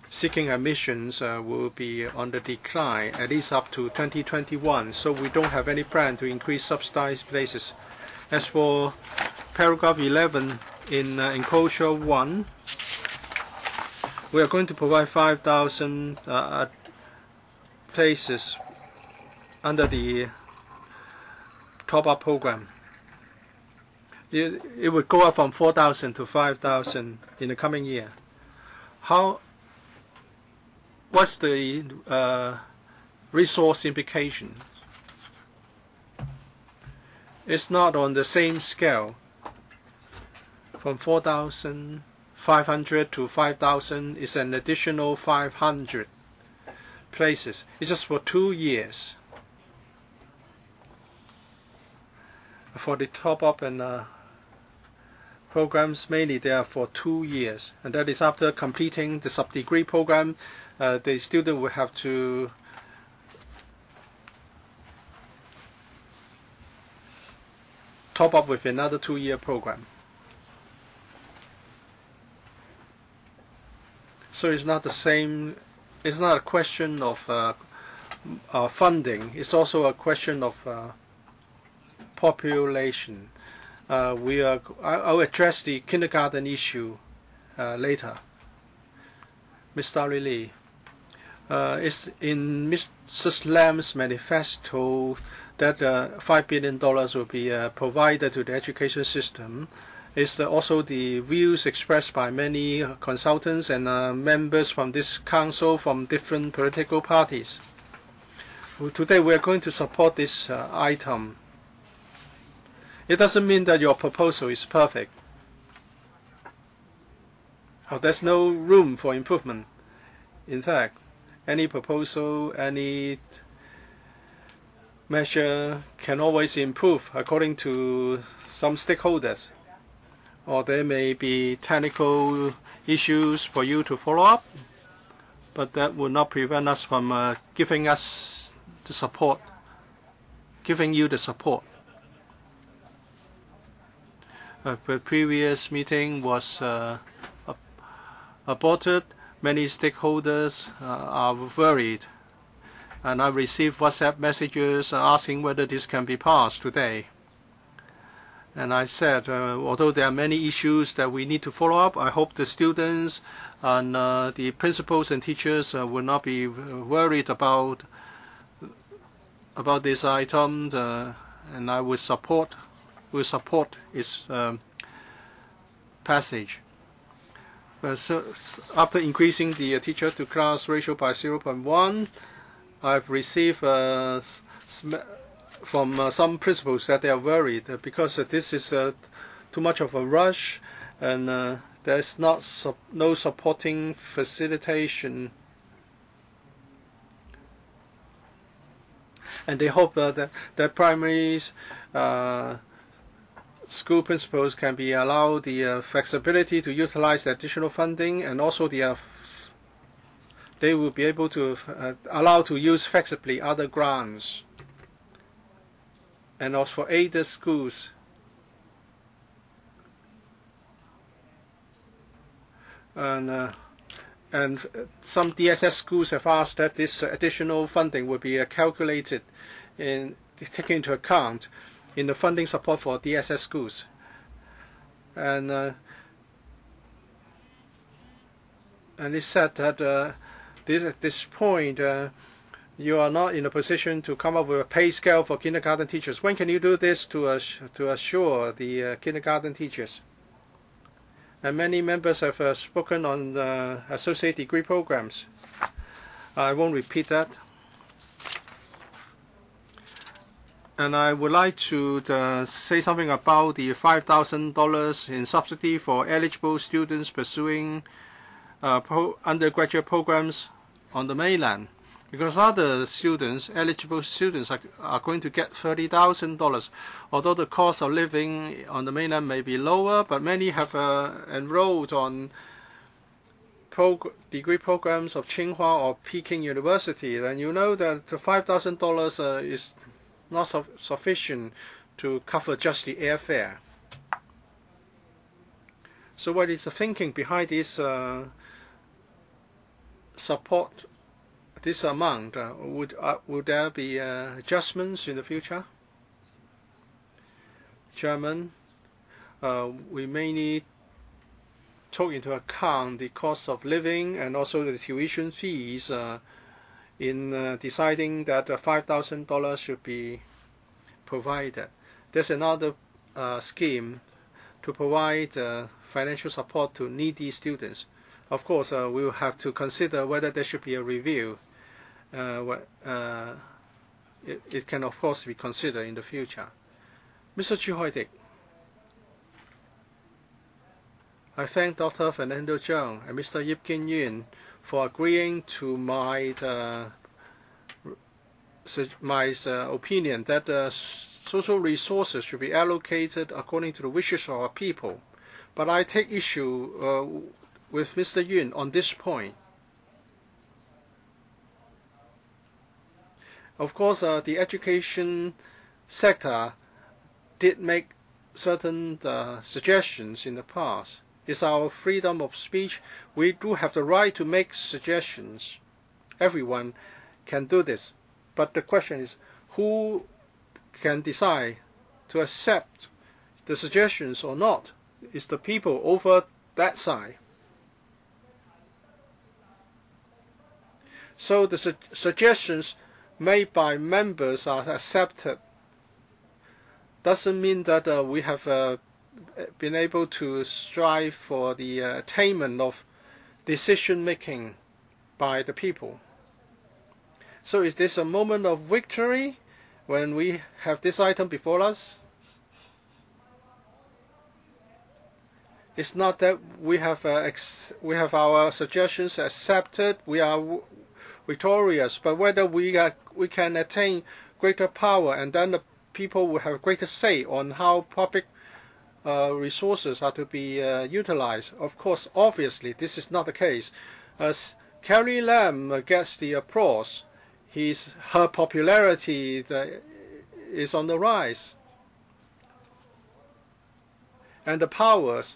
seeking admissions will be on the decline, at least up to 2021. So we don't have any plan to increase subsidized places. As for paragraph 11 in enclosure 1, we are going to provide 5,000 places under the top-up program. It would go up from 4,000 to 5,000 in the coming year. What's the resource implication? It's not on the same scale. From 4,500 to 5,000 is an additional 500 places. It's just for 2 years. For the top-up and programs, mainly they are for 2 years, and that is after completing the sub-degree program. The student will have to top up with another 2-year program. So it's not the same. It's not a question of funding. It's also a question of population. I'll address the kindergarten issue later. Mr. Lee, it's in Mrs. Lam's manifesto that $5 billion will be provided to the education system. It's also the views expressed by many consultants and members from this council from different political parties. Today we are going to support this item. It doesn't mean that your proposal is perfect. There's no room for improvement. In fact, any proposal, any measure can always improve according to some stakeholders. Or there may be technical issues for you to follow up, but that will not prevent us from giving you the support. The previous meeting was aborted. Many stakeholders are worried, and I received WhatsApp messages asking whether this can be passed today. And I said, although there are many issues that we need to follow up, I hope the students and the principals and teachers will not be worried about this item, and I will support its passage. So after increasing the teacher-to-class ratio by 0.1, I've received from some principals that they are worried because this is too much of a rush, and there's no supporting facilitation. And they hope that primary school principals can be allowed the flexibility to utilize the additional funding, and also they will be able to allow to use flexibly other grants. And also for aided schools, and some DSS schools have asked that this additional funding will be calculated in taking into account in the funding support for DSS schools. And it's said that at this point you are not in a position to come up with a pay scale for kindergarten teachers. When can you do this to assure the kindergarten teachers? And many members have spoken on the associate degree programs. I won't repeat that. And I would like to say something about the $5,000 in subsidy for eligible students pursuing undergraduate programs on the mainland. Because other students, eligible students, are going to get $30,000. Although the cost of living on the mainland may be lower, but many have enrolled on degree programs of Tsinghua or Peking University. Then you know that the $5,000 is not sufficient to cover just the airfare. So what is the thinking behind this support? This amount, would there be adjustments in the future? Chairman, we may need to take into account the cost of living and also the tuition fees in deciding that $5,000 should be provided. There's another scheme to provide financial support to needy students. Of course, we will have to consider whether there should be a review. It can, of course, be considered in the future. Mr. Chu Hoi-dik, I thank Dr. Fernando Cheung and Mr. Yip Kin Yuen for agreeing to my opinion that social resources should be allocated according to the wishes of our people. But I take issue with Mr. Yuen on this point. Of course, the education sector did make certain suggestions in the past. It's our freedom of speech. We do have the right to make suggestions. Everyone can do this. But the question is, who can decide to accept the suggestions or not? It's the people over that side. So the suggestions made by members are accepted. Doesn't mean that we have been able to strive for the attainment of decision making by the people. So is this a moment of victory when we have this item before us? It's not that we have our suggestions accepted, we are victorious, but whether we can attain greater power, and then the people will have greater say on how public resources are to be utilized. Of course, obviously, this is not the case. As Carrie Lam gets the applause, her popularity is on the rise, and the powers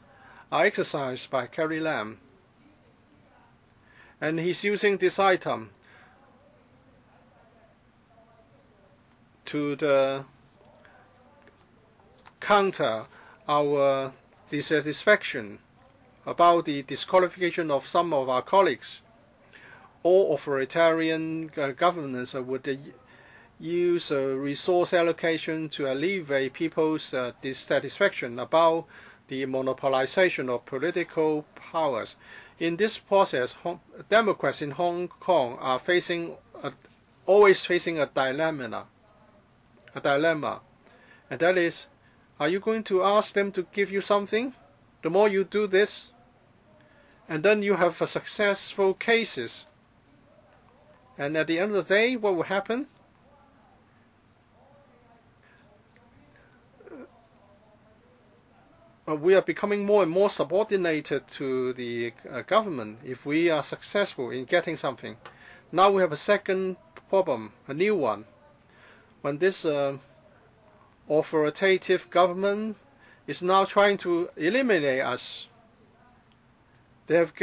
are exercised by Carrie Lam, and he's using this item to counter our dissatisfaction about the disqualification of some of our colleagues. All authoritarian governments would use resource allocation to alleviate people's dissatisfaction about the monopolization of political powers. In this process, Democrats in Hong Kong are always facing a dilemma, and that is, are you going to ask them to give you something? The more you do this, and then you have successful cases. And at the end of the day, what will happen? We are becoming more and more subordinated to the government if we are successful in getting something. Now we have a second problem, a new one. When this authoritative government is now trying to eliminate us, they have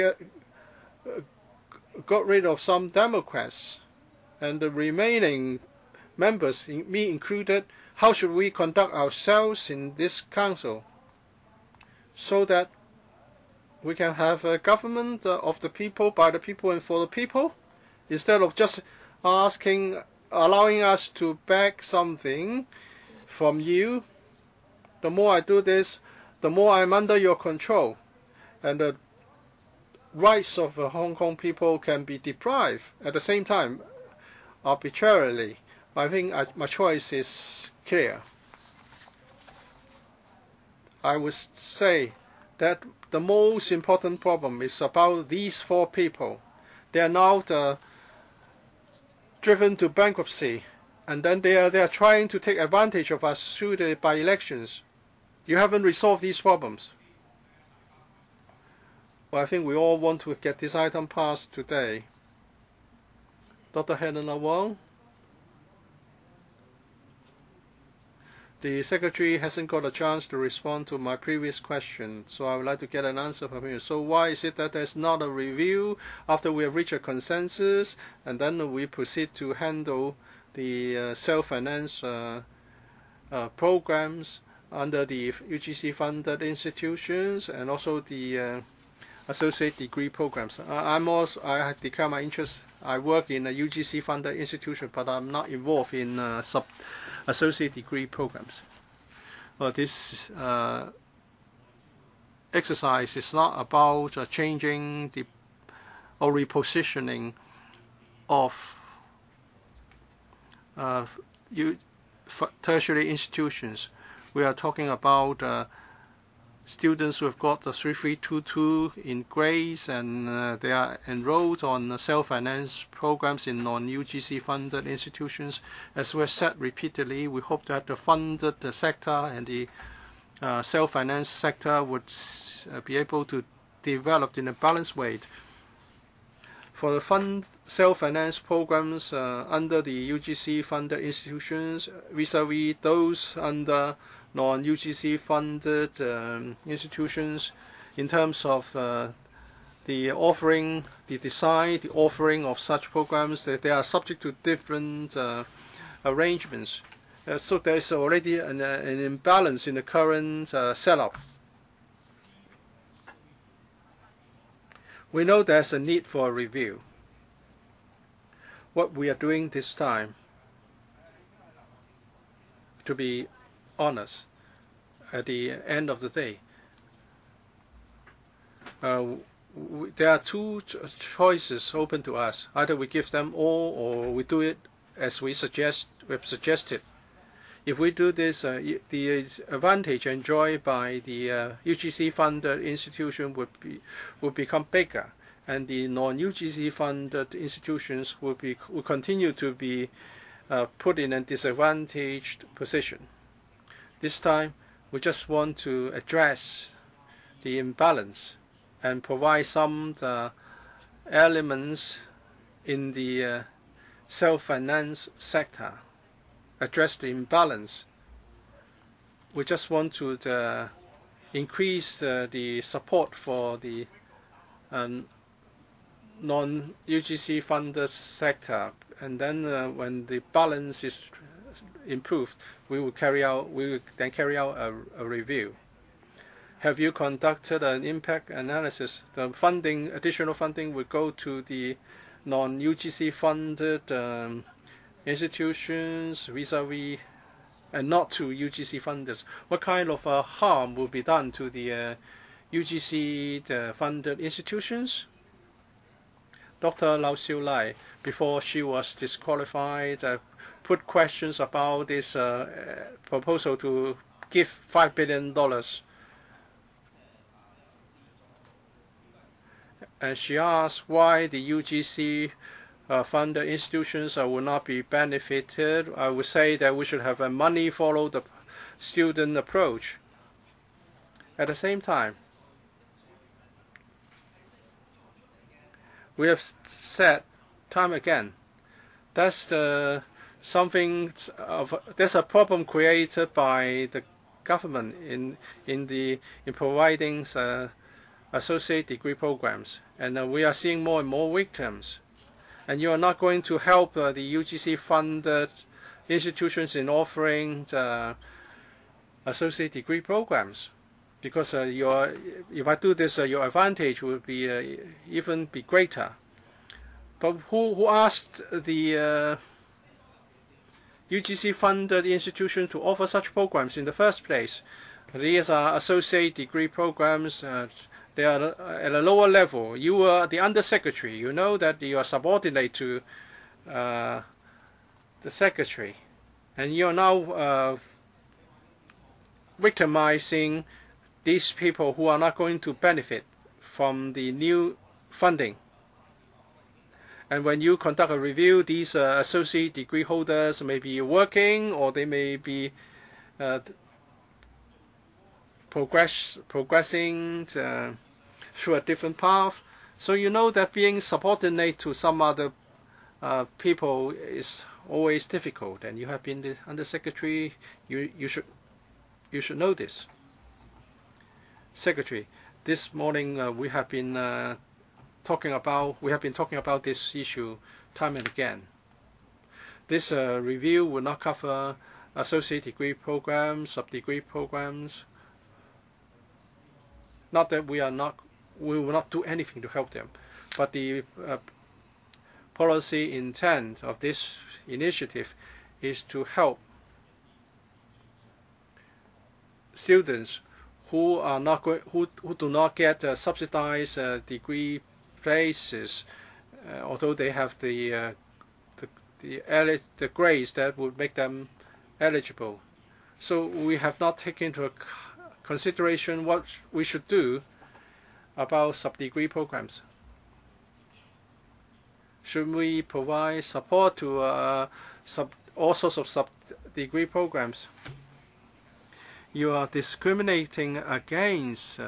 got rid of some Democrats, and the remaining members, me included, how should we conduct ourselves in this council so that we can have a government of the people, by the people, and for the people, instead of just allowing us to beg something from you? The more I do this, the more I'm under your control, and the rights of the Hong Kong people can be deprived at the same time, arbitrarily. I think my choice is clear. I would say that the most important problem is about these four people. They are now driven to bankruptcy, and then they are trying to take advantage of us through the by-elections. You haven't resolved these problems. Well, I think we all want to get this item passed today. Dr. Helena Wong? The Secretary hasn't got a chance to respond to my previous question, so I would like to get an answer from him. So why is it that there's not a review after we have reached a consensus, and then we proceed to handle the self-finance programs under the UGC-funded institutions and also the associate degree programs? I declare my interest. I work in a UGC-funded institution, but I'm not involved in associate degree programs. Well, this exercise is not about changing or repositioning of tertiary institutions. We are talking about students who have got the 3322 in grades, and they are enrolled on self-finance programs in non-UGC funded institutions. As we've said repeatedly, we hope that the funded sector and the self-finance sector would be able to develop in a balanced way. For the self-finance programs under the UGC funded institutions, vis-a-vis those under non-UGC funded institutions, in terms of the offering of such programs, that they are subject to different arrangements. So there's already an imbalance in the current setup. We know there's a need for a review. What we are doing this time, to be honest, at the end of the day, there are two choices open to us. Either we give them all, or we do it as we've suggested. If we do this, the advantage enjoyed by the UGC funded institution would become bigger, and the non-UGC funded institutions will continue to be put in a disadvantaged position. This time, we just want to address the imbalance and provide some elements in the self-finance sector, address the imbalance. We just want to increase the support for the non-UGC funded sector, and then when the balance is improved, we will then carry out a review. Have you conducted an impact analysis? The additional funding will go to the non-UGC funded institutions vis-a-vis, and not to UGC funders. What kind of harm will be done to the UGC funded institutions? Dr. Lau Siu Lai, before she was disqualified, put questions about this proposal to give $5 billion. and she asked why the UGC funded institutions will not be benefited. I would say that we should have a money follow the student approach. At the same time, we have said time again that's there's a problem created by the government in providing associate degree programs, and we are seeing more and more victims. And you are not going to help the UGC-funded institutions in offering associate degree programs, because if I do this, your advantage will be even be greater. But who asked the UGC-funded institution to offer such programs in the first place? These are associate degree programs. They are at a lower level. You are the undersecretary. You know that you are subordinate to the secretary, and you are now victimizing these people who are not going to benefit from the new funding. And when you conduct a review, these associate degree holders may be working, or they may be progressing through a different path. So you know that being subordinate to some other people is always difficult. And you have been the undersecretary. You should know this. Secretary, this morning we have been talking about this issue time and again. This review will not cover associate degree programs, sub-degree programs. Not that we will not do anything to help them, but the policy intent of this initiative is to help students who do not get subsidized degree places, although they have the grades that would make them eligible. So we have not taken into consideration what we should do about sub-degree programs. Should we provide support to all sorts of sub-degree programs? You are discriminating against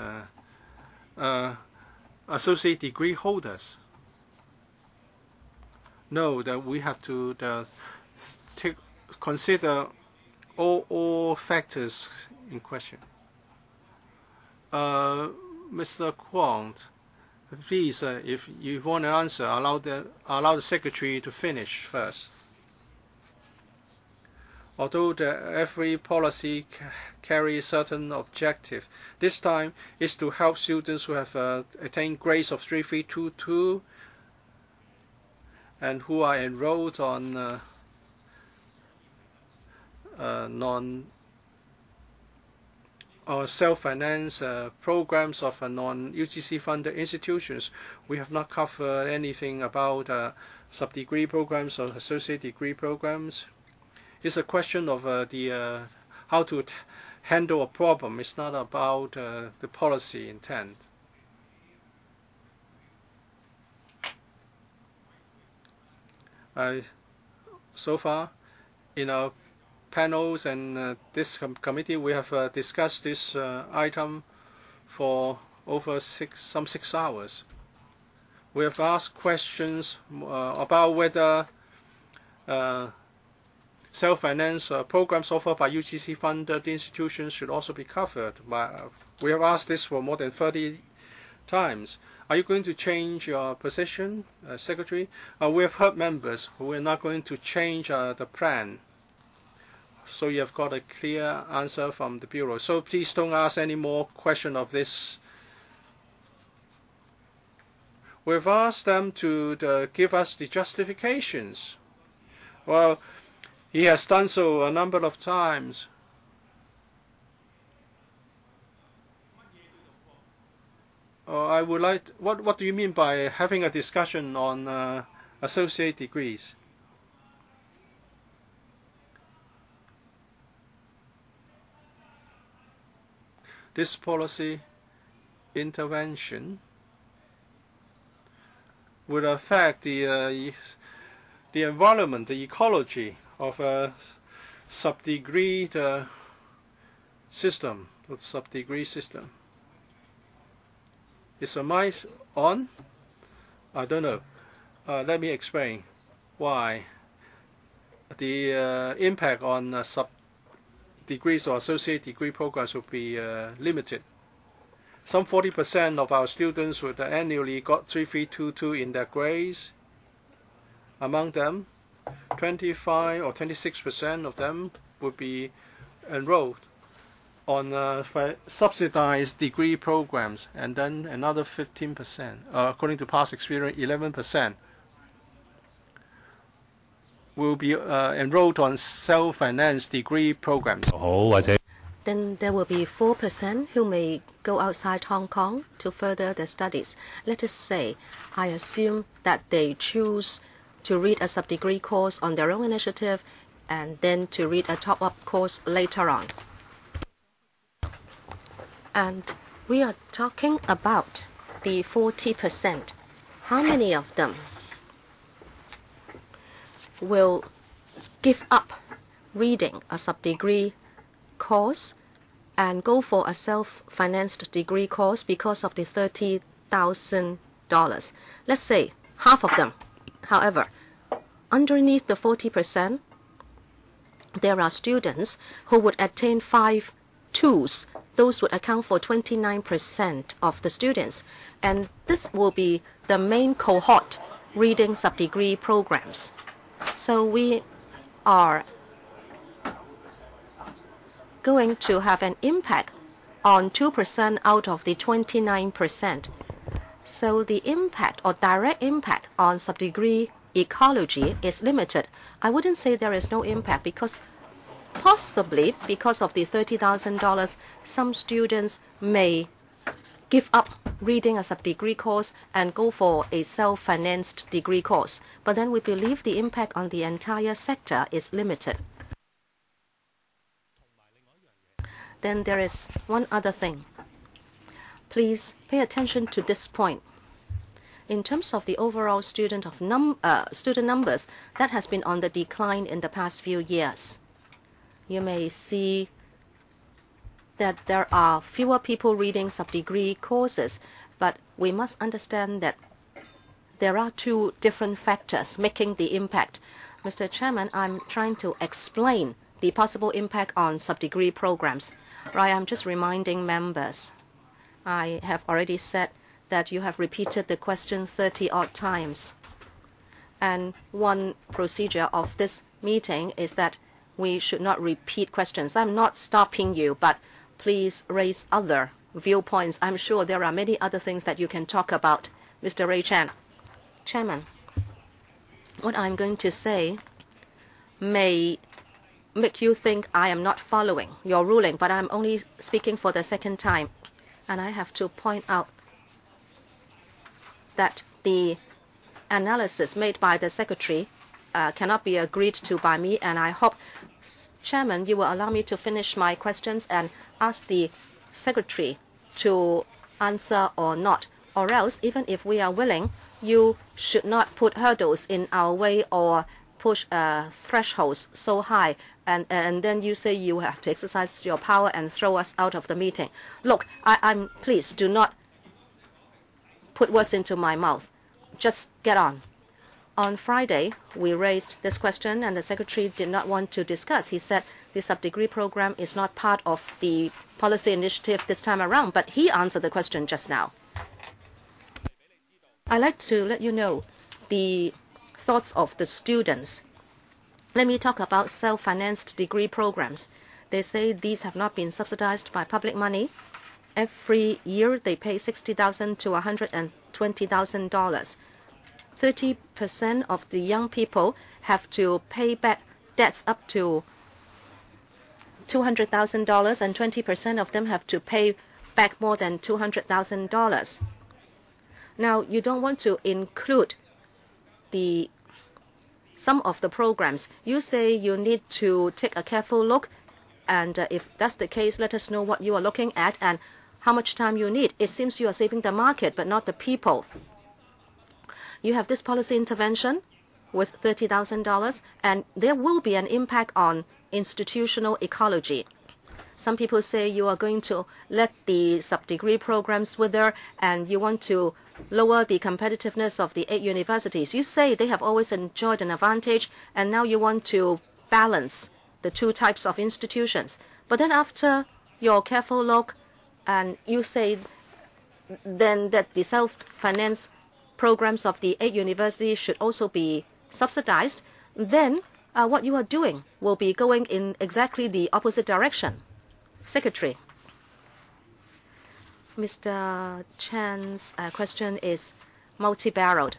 associate degree holders. No, that we have to consider all factors in question. Mr. Kwong, please, if you want to answer, allow the secretary to finish first. Although every policy carries certain objective, this time is to help students who have attained grades of 3322 and who are enrolled on or self-finance programs of non-UGC funded institutions. We have not covered anything about sub-degree programs or associate degree programs. It's a question of how to handle a problem. It's not about the policy intent. So far, in our panels and this committee, we have discussed this item for over 6 hours. We have asked questions about whether self-finance programs offered by UGC-funded institutions should also be covered. We have asked this for more than 30 times. Are you going to change your position, Secretary? We have heard members who are not going to change the plan. So you have got a clear answer from the Bureau. So please don't ask any more questions of this. We've asked them to give us the justifications. Well, he has done so a number of times. I would like. What do you mean by having a discussion on associate degrees? This policy intervention would affect the environment, the ecology of a sub-degree system. Is the mic on? I don't know. Let me explain why the impact on sub-degrees or associate degree programs will be limited. Some 40% of our students would annually got 3322 in their grades. Among them, 25 or 26% of them would be enrolled on subsidized degree programs, and then another 15%, according to past experience, 11% will be enrolled on self-financed degree programs. Then there will be 4% who may go outside Hong Kong to further their studies. Let us say, I assume that they choose to read a sub-degree course on their own initiative and then to read a top-up course later on. And we are talking about the 40%. How many of them will give up reading a sub-degree course and go for a self-financed degree course because of the $30,000? Let's say half of them. However, underneath the 40%, there are students who would attain 5 2s. Those would account for 29% of the students. And this will be the main cohort reading sub-degree programs. So we are going to have an impact on 2% out of the 29%. So the impact or direct impact on sub-degree ecology is limited. I wouldn't say there is no impact because possibly because of the $30,000, some students may give up reading a sub-degree course and go for a self-financed degree course. But then we believe the impact on the entire sector is limited. Then there is one other thing. Please pay attention to this point. In terms of the overall student numbers, that has been on the decline in the past few years. You may see that there are fewer people reading sub-degree courses, but we must understand that there are two different factors making the impact. Mr. Chairman, I'm trying to explain the possible impact on sub-degree programs. Right, I'm just reminding members. I have already said that you have repeated the question 30-odd times. And one procedure of this meeting is that we should not repeat questions. I'm not stopping you, but please raise other viewpoints. I'm sure there are many other things that you can talk about. Mr. Ray Chan. Chairman, what I'm going to say may make you think I am not following your ruling, but I'm only speaking for the second time. And I have to point out that the analysis made by the Secretary cannot be agreed to by me, and I hope, Chairman, you will allow me to finish my questions and ask the Secretary to answer or not. Or else, even if we are willing, you should not put hurdles in our way or push thresholds so high, and then you say you have to exercise your power and throw us out of the meeting. Look, please do not put words into my mouth. Just get on. On Friday, we raised this question, and the Secretary did not want to discuss. He said the sub-degree program is not part of the policy initiative this time around, but he answered the question just now. I'd like to let you know the thoughts of the students. Let me talk about self-financed degree programs. They say these have not been subsidized by public money. Every year, they pay $60,000 to $120,000. 30% of the young people have to pay back debts up to $200,000, and 20% of them have to pay back more than $200,000. Now, you don't want to include some of the programs. You say you need to take a careful look, and if that's the case, let us know what you are looking at and how much time you need. It seems you are saving the market, but not the people. you have this policy intervention with $30,000, and there will be an impact on institutional ecology. Some people say you are going to let the sub-degree programs wither and you want to lower the competitiveness of the 8 universities. You say they have always enjoyed an advantage and now you want to balance the 2 types of institutions. But then after your careful look, and you say then that the self-finance programs of the 8 universities should also be subsidized, then what you are doing will be going in exactly the opposite direction. Secretary. Mr. Chan's question is multi-barreled,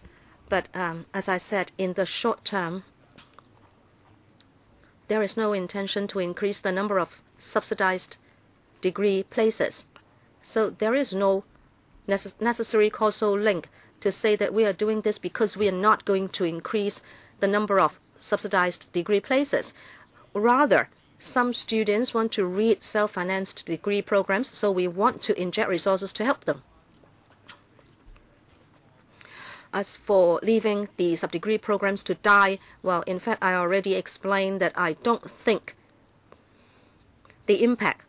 but as I said, in the short term, there is no intention to increase the number of subsidized degree places. So there is no necessary causal link to say that we are doing this because we are not going to increase the number of subsidized degree places. Rather, some students want to read self-financed degree programs, so we want to inject resources to help them. As for leaving the sub-degree programs to die, well, in fact, I already explained that I don't think the impact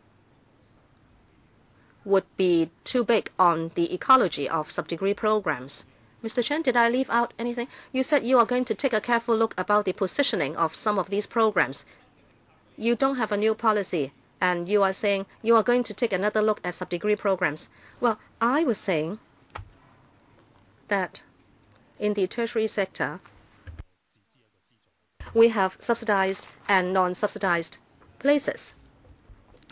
would be too big on the ecology of sub-degree programs. Mr. Chen, did I leave out anything? You said you are going to take a careful look about the positioning of some of these programs. You don't have a new policy, and you are saying you are going to take another look at sub-degree programs. Well, I was saying that in the tertiary sector, we have subsidized and non-subsidized places.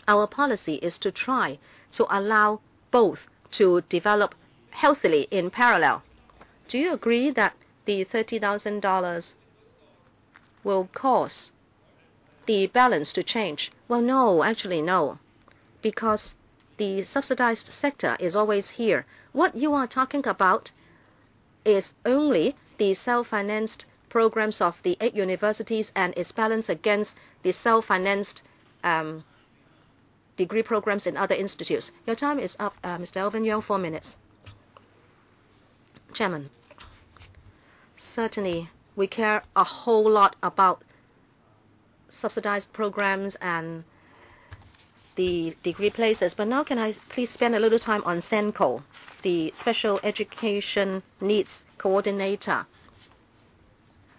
Our policy is to try to allow both to develop healthily in parallel. Do you agree that the $30,000 will cause the balance to change? Well, no, actually no, because the subsidized sector is always here. What you are talking about is only the self-financed programs of the 8 universities and is balanced against the self-financed degree programs in other institutes. Your time is up, Mr. Alvin Young, 4 minutes. Chairman, certainly we care a whole lot about subsidized programs and the degree places, but now can I please spend a little time on SENCO, the Special Education Needs Coordinator.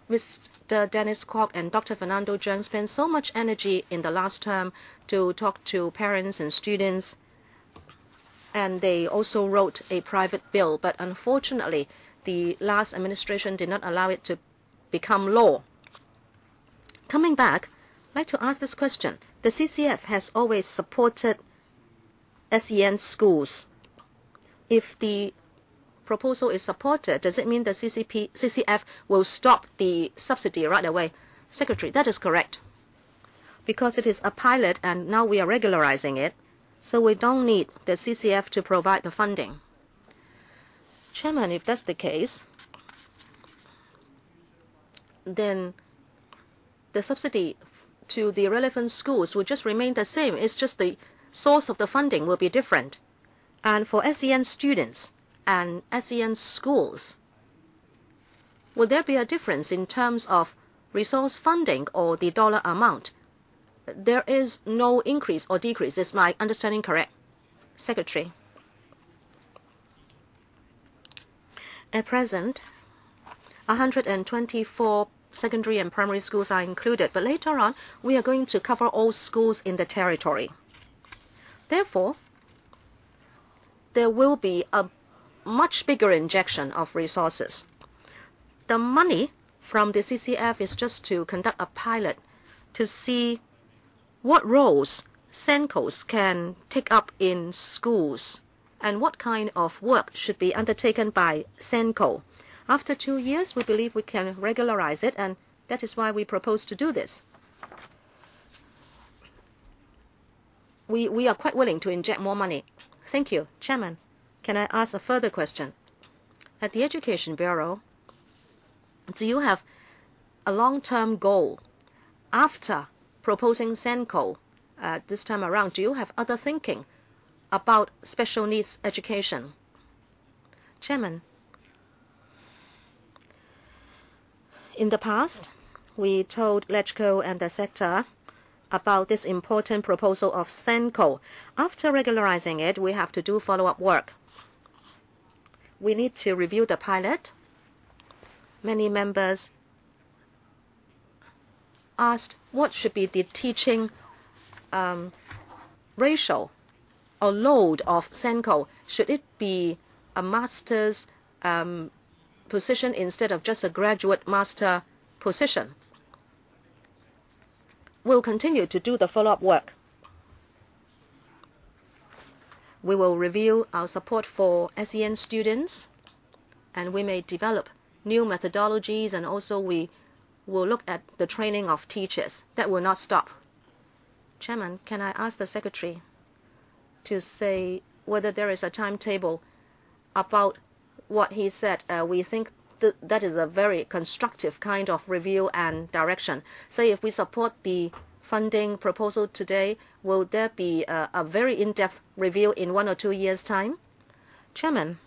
Mr. Dennis Kwok and Dr. Fernando Zheng spent so much energy in the last term to talk to parents and students, and they also wrote a private bill, but unfortunately the last administration did not allow it to become law. Coming back, I'd like to ask this question. The CCF has always supported SEN schools. If the proposal is supported, does it mean the CCF will stop the subsidy right away? Secretary, that is correct. Because it is a pilot and now we are regularizing it, so we don't need the CCF to provide the funding. Chairman, if that's the case, then the subsidy to the relevant schools will just remain the same. It's just the source of the funding will be different. And for SEN students and SEN schools, will there be a difference in terms of resource funding or the dollar amount? There is no increase or decrease. Is my understanding correct? Secretary. At present, 124 secondary and primary schools are included, but later on, we are going to cover all schools in the territory. Therefore, there will be a much bigger injection of resources. The money from the CCF is just to conduct a pilot to see what roles SENCOs can take up in schools and what kind of work should be undertaken by SENCO. After 2 years, we believe we can regularize it, and that is why we propose to do this. We are quite willing to inject more money. Thank you. Chairman, can I ask a further question? At the Education Bureau, do you have a long-term goal after proposing SENCO this time around? Do you have other thinking about special needs education? Chairman, In the past, we told LegCo and the sector about this important proposal of SENCO. After regularizing it, we have to do follow-up work. We need to review the pilot. Many members asked what should be the teaching ratio or load of SENCO. Should it be a master's position instead of just a graduate master position? We'll continue to do the follow-up work. We will review our support for SEN students, and we may develop new methodologies, and also we will look at the training of teachers. That will not stop. Chairman, can I ask the Secretary to say whether there is a timetable about what he said? We think that is a very constructive kind of review and direction. Say if we support the funding proposal today, will there be a very in-depth review in 1 or 2 years' time? Chairman,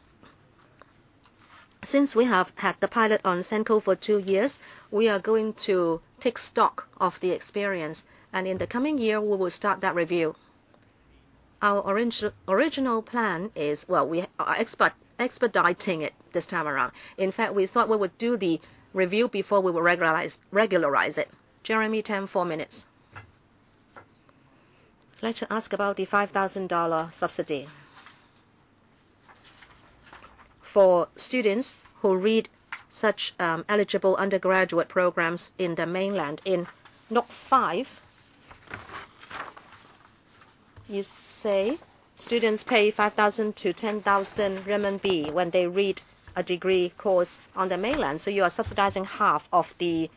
since we have had the pilot on SENCO for 2 years, we are going to take stock of the experience, and in the coming year, we will start that review. Our original plan is, well, we are expediting it this time around. In fact, we thought we would do the review before we would regularize it. Jeremy, 4 minutes. I'd like to ask about the $5,000 subsidy for students who read such eligible undergraduate programs in the mainland. In Note 5, you say students pay 5,000 to 10,000 renminbi when they read a degree course on the mainland. So you are subsidizing half of the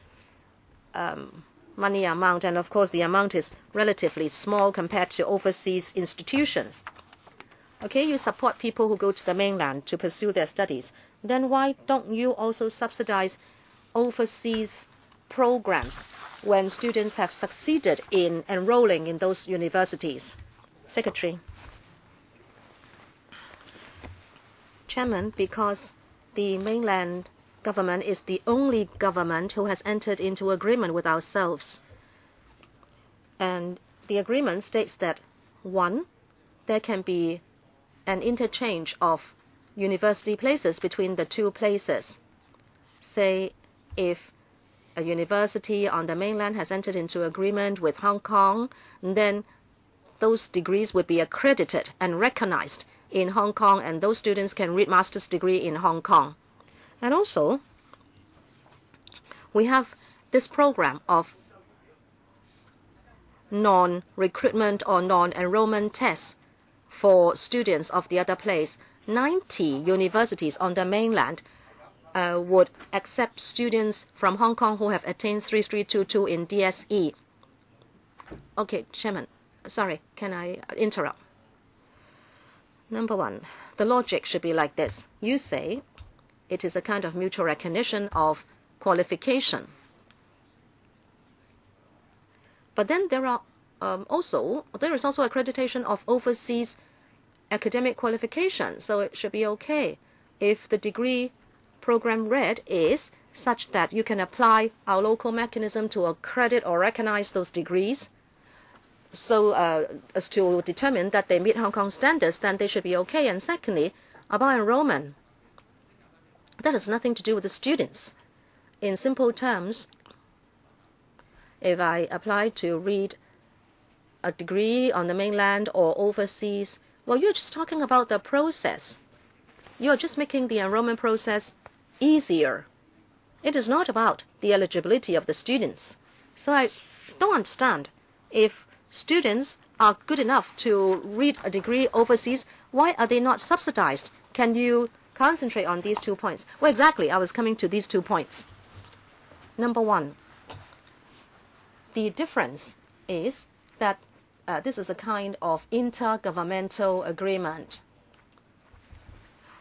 money amount, and of course the amount is relatively small compared to overseas institutions. Okay, you support people who go to the mainland to pursue their studies. Then why don't you also subsidize overseas programs when students have succeeded in enrolling in those universities? Secretary. Chairman, because the mainland government is the only government who has entered into agreement with ourselves. And the agreement states that, 1, there can be an interchange of university places between the two places. Say, if a university on the mainland has entered into agreement with Hong Kong, then those degrees would be accredited and recognized in Hong Kong, and those students can read master's degree in Hong Kong. And also, we have this program of non-recruitment or non-enrollment tests for students of the other place. 90 universities on the mainland would accept students from Hong Kong who have attained 3322 in DSE. Okay, Chairman, sorry, can I interrupt? Number 1, the logic should be like this. You say it is a kind of mutual recognition of qualification. But then there is also accreditation of overseas academic qualification, so it should be okay if the degree program read is such that you can apply our local mechanism to accredit or recognize those degrees, so as to determine that they meet Hong Kong standards, then they should be okay. And secondly, about enrollment, that has nothing to do with the students. In simple terms, if I apply to read a degree on the mainland or overseas, well, you're just talking about the process. You're just making the enrollment process easier. It is not about the eligibility of the students. So I don't understand. If students are good enough to read a degree overseas, why are they not subsidized? Can you concentrate on these 2 points? Well, exactly, I was coming to these 2 points. Number 1, the difference is that this is a kind of intergovernmental agreement.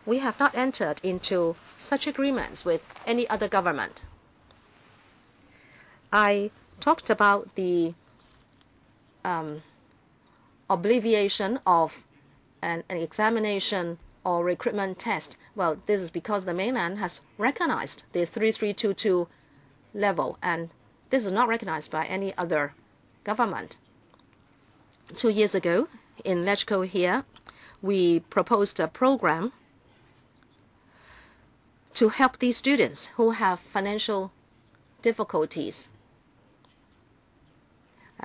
We have not entered into such agreements with any other government. I talked about the obligation of an examination or recruitment test. Well, this is because the mainland has recognized the 3322 level, and this is not recognized by any other government. 2 years ago, in LegCo here, we proposed a program to help these students who have financial difficulties.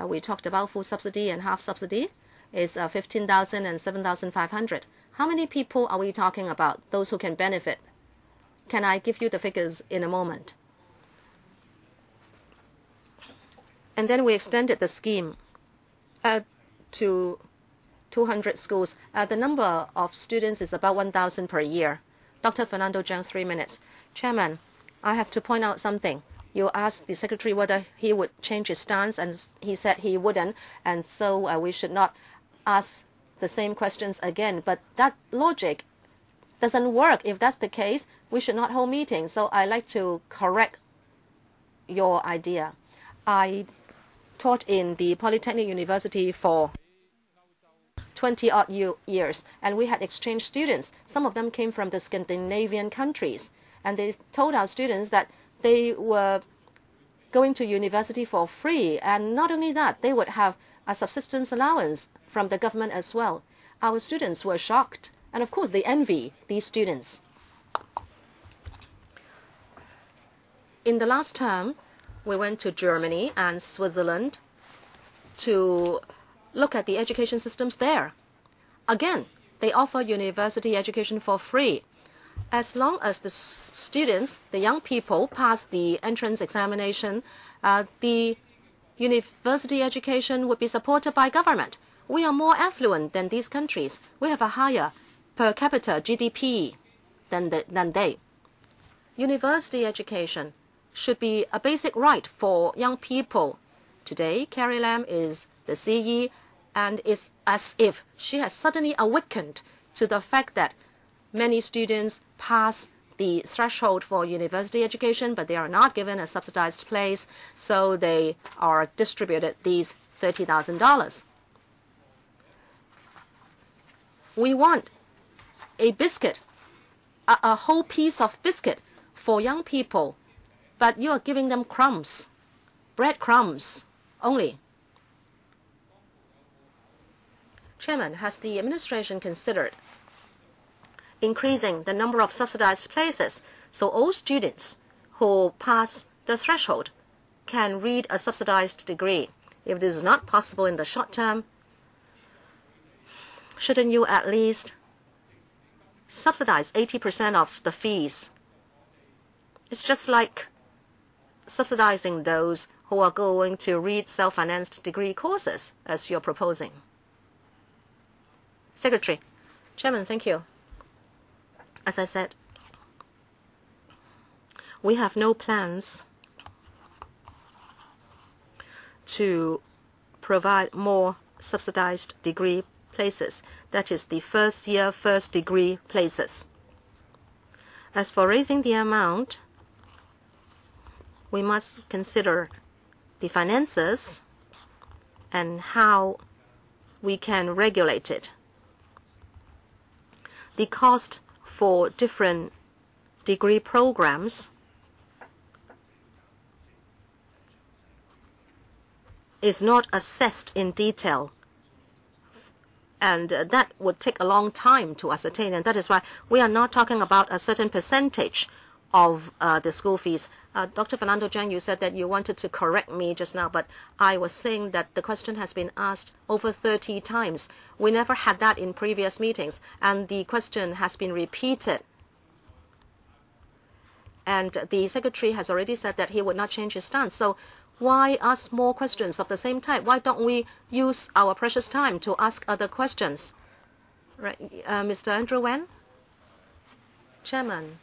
We talked about full subsidy and half subsidy is 15,000 and 7,500. How many people are we talking about, those who can benefit? Can I give you the figures in a moment? And then we extended the scheme to 200 schools. The number of students is about 1,000 per year. Dr. Fernando Zhang, 3 minutes. Chairman, I have to point out something. You asked the secretary whether he would change his stance, and he said he wouldn't, and so we should not ask the same questions again. But that logic doesn't work. If that's the case, we should not hold meetings. So I like to correct your idea. I taught in the Polytechnic University for 20-odd years, and we had exchange students. Some of them came from the Scandinavian countries, and they told our students that they were going to university for free, and not only that, they would have a subsistence allowance from the government as well. Our students were shocked, and of course they envy these students. In the last term, we went to Germany and Switzerland to look at the education systems there. Again, they offer university education for free. As long as the students, the young people, pass the entrance examination, the university education would be supported by government. We are more affluent than these countries. We have a higher per capita GDP than they. University education should be a basic right for young people. Today, Carrie Lam is the CE, and it's as if she has suddenly awakened to the fact that many students pass the threshold for university education, but they are not given a subsidized place, so they are distributed these $30,000. We want a biscuit, a whole piece of biscuit for young people, but you are giving them crumbs, breadcrumbs only. Chairman, has the administration considered increasing the number of subsidized places so all students who pass the threshold can read a subsidized degree? If this is not possible in the short term, shouldn't you at least subsidize 80% of the fees? It's just like subsidizing those who are going to read self-financed degree courses, as you're proposing. Secretary. Chairman, thank you. As I said, we have no plans to provide more subsidized degree places. That is the first year, first degree places. As for raising the amount, we must consider the finances and how we can regulate it. The cost for different degree programs is not assessed in detail, and that would take a long time to ascertain, and that is why we are not talking about a certain percentage of the school fees. Dr. Fernando Zhang, you said that you wanted to correct me just now, but I was saying that the question has been asked over 30 times. We never had that in previous meetings, and the question has been repeated. And the secretary has already said that he would not change his stance. So why ask more questions of the same type? Why don't we use our precious time to ask other questions? Right, Mr. Andrew Wen? Chairman,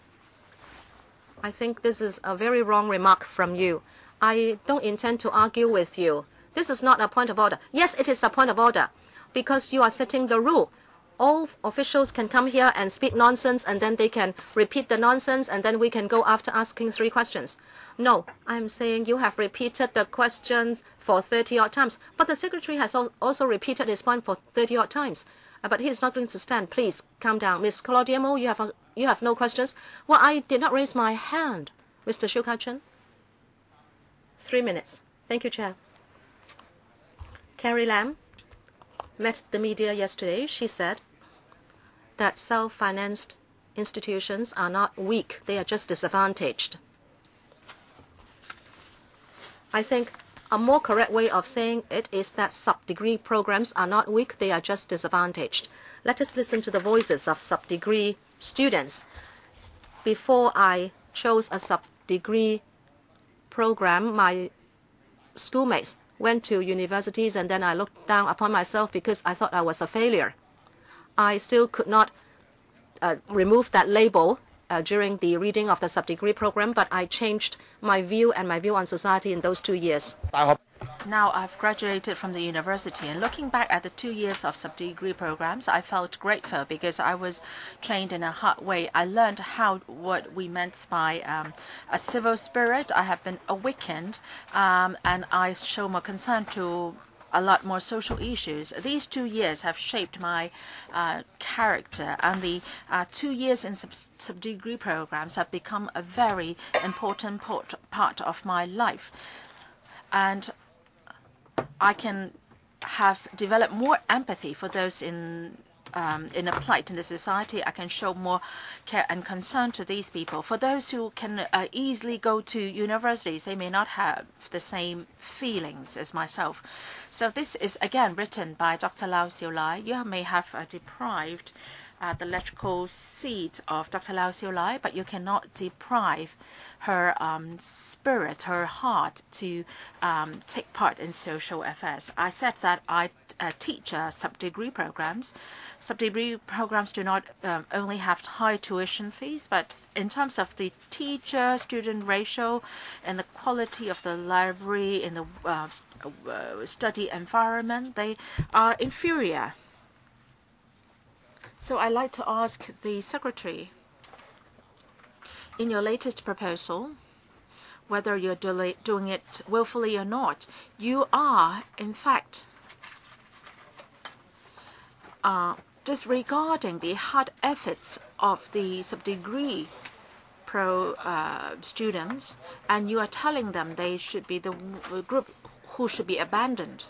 I think this is a very wrong remark from you. I don't intend to argue with you. This is not a point of order. Yes, it is a point of order, because you are setting the rule. All officials can come here and speak nonsense, and then they can repeat the nonsense, and then we can go after asking 3 questions. No, I'm saying you have repeated the questions for 30-odd times, but the secretary has also repeated his point for 30-odd times. But he is not going to stand. Please calm down. Ms. Claudia Mo, you have no questions? Well, I did not raise my hand, Mr. Shu Kai-chen. 3 minutes. Thank you, Chair. Carrie Lam met the media yesterday. She said that self-financed institutions are not weak. They are just disadvantaged. I think a more correct way of saying it is that sub-degree programs are not weak. They are just disadvantaged. Let us listen to the voices of sub-degree students. Before I chose a sub-degree program, my schoolmates went to universities, and then I looked down upon myself because I thought I was a failure. I still could not remove that label during the reading of the sub-degree program, but I changed my view and my view on society in those 2 years. Now I've graduated from the university, and looking back at the 2 years of sub-degree programs, I felt grateful because I was trained in a hard way. I learned what we meant by a civil spirit. I have been awakened, and I show more concern to a lot more social issues. These 2 years have shaped my character, and the 2 years in sub-degree programs have become a very important part of my life. And I can have developed more empathy for those in a plight in the society. I can show more care and concern to these people. For those who can easily go to universities, they may not have the same feelings as myself. So this is again written by Dr. Lau Xiaolai. You may have deprived the electrical seat of Dr. Lau Xiaolai, but you cannot deprive her spirit, her heart to take part in social affairs. I said that I teach sub-degree programs. Sub-degree programs do not only have high tuition fees, but in terms of the teacher-student ratio and the quality of the library and the study environment, they are inferior. So I'd like to ask the Secretary, in your latest proposal, whether you're doing it willfully or not, you are, in fact, disregarding the hard efforts of the sub-degree students, and you are telling them they should be the group who should be abandoned.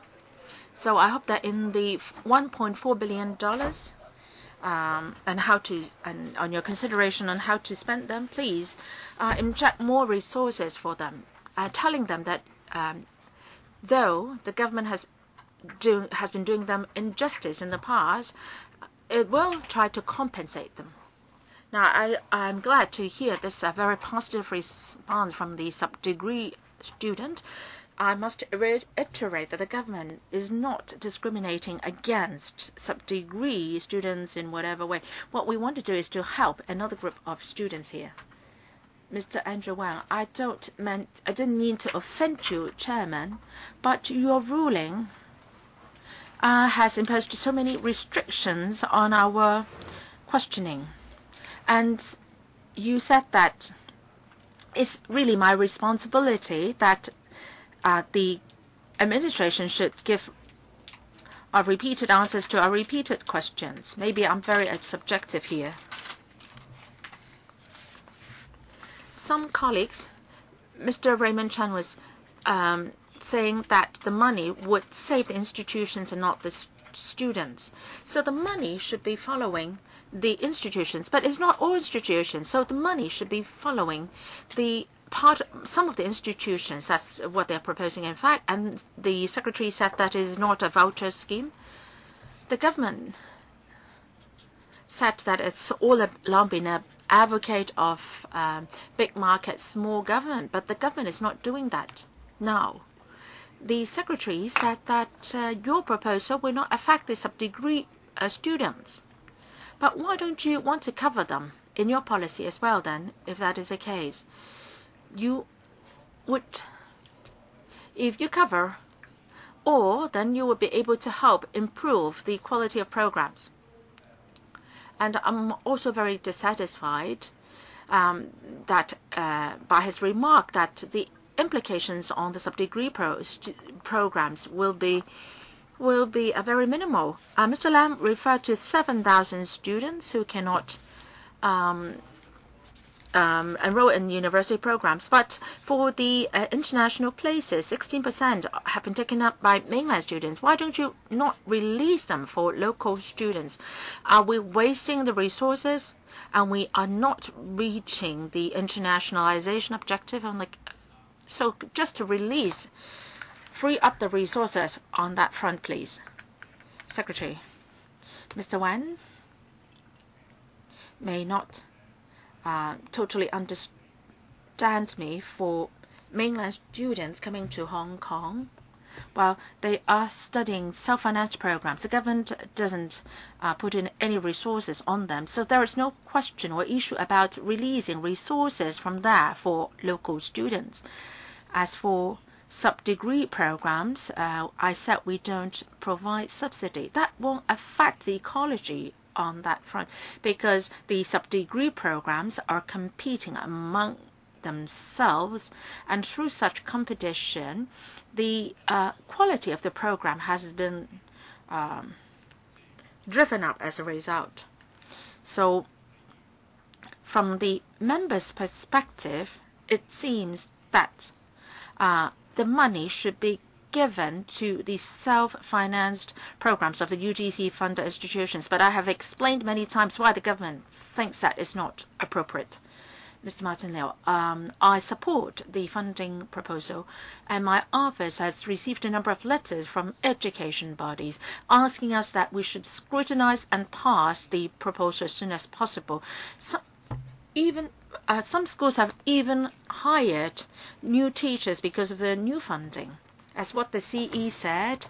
So I hope that in the $1.4 billion, and on your consideration on how to spend them, please inject more resources for them, telling them that though the government has been doing them injustice in the past, it will try to compensate them. Now, I'm glad to hear this very positive response from the sub-degree student. I must reiterate that the government is not discriminating against sub-degree students in whatever way. What we want to do is to help another group of students here. Mr. Andrew Wang, I didn't mean to offend you, Chairman, but your ruling has imposed so many restrictions on our questioning. And you said that it's really my responsibility that the administration should give repeated answers to our repeated questions. Maybe I'm very subjective here. Some colleagues, Mr. Raymond Chan was saying that the money would save the institutions and not the students. So the money should be following the institutions, but it's not all institutions. So the money should be following some of the institutions. That's what they're proposing, in fact. And the Secretary said that it is not a voucher scheme. The government said that it's all along been an advocate of big market, small government, but the government is not doing that now. The Secretary said that your proposal will not affect the sub-degree students. But why don't you want to cover them in your policy as well then, if that is the case? You would, if you cover all, then you will be able to help improve the quality of programs. And I'm also very dissatisfied that by his remark that the implications on the sub-degree programs will be very minimal. Mr. Lam referred to 7,000 students who cannot enroll in university programs. But for the international places, 16% have been taken up by mainland students. Why don't you not release them for local students? Are we wasting the resources? And we are not reaching the internationalization objective on so just to release, free up the resources on that front, please. Secretary, Mr. Wan may not totally understand me. For mainland students coming to Hong Kong, while they are studying self-financed programs, the government doesn't put in any resources on them. So there is no question or issue about releasing resources from there for local students. As for sub-degree programs, I said we don't provide subsidy. That won't affect the ecology on that front, because the sub-degree programs are competing among themselves, and through such competition, the quality of the program has been driven up as a result. So from the members' perspective, it seems that the money should be given to the self-financed programs of the UGC-funded institutions. But I have explained many times why the government thinks that is not appropriate. Mr. Martin Liu, I support the funding proposal, and my office has received a number of letters from education bodies asking us that we should scrutinize and pass the proposal as soon as possible. Some schools have even hired new teachers because of the new funding. As what the CE said,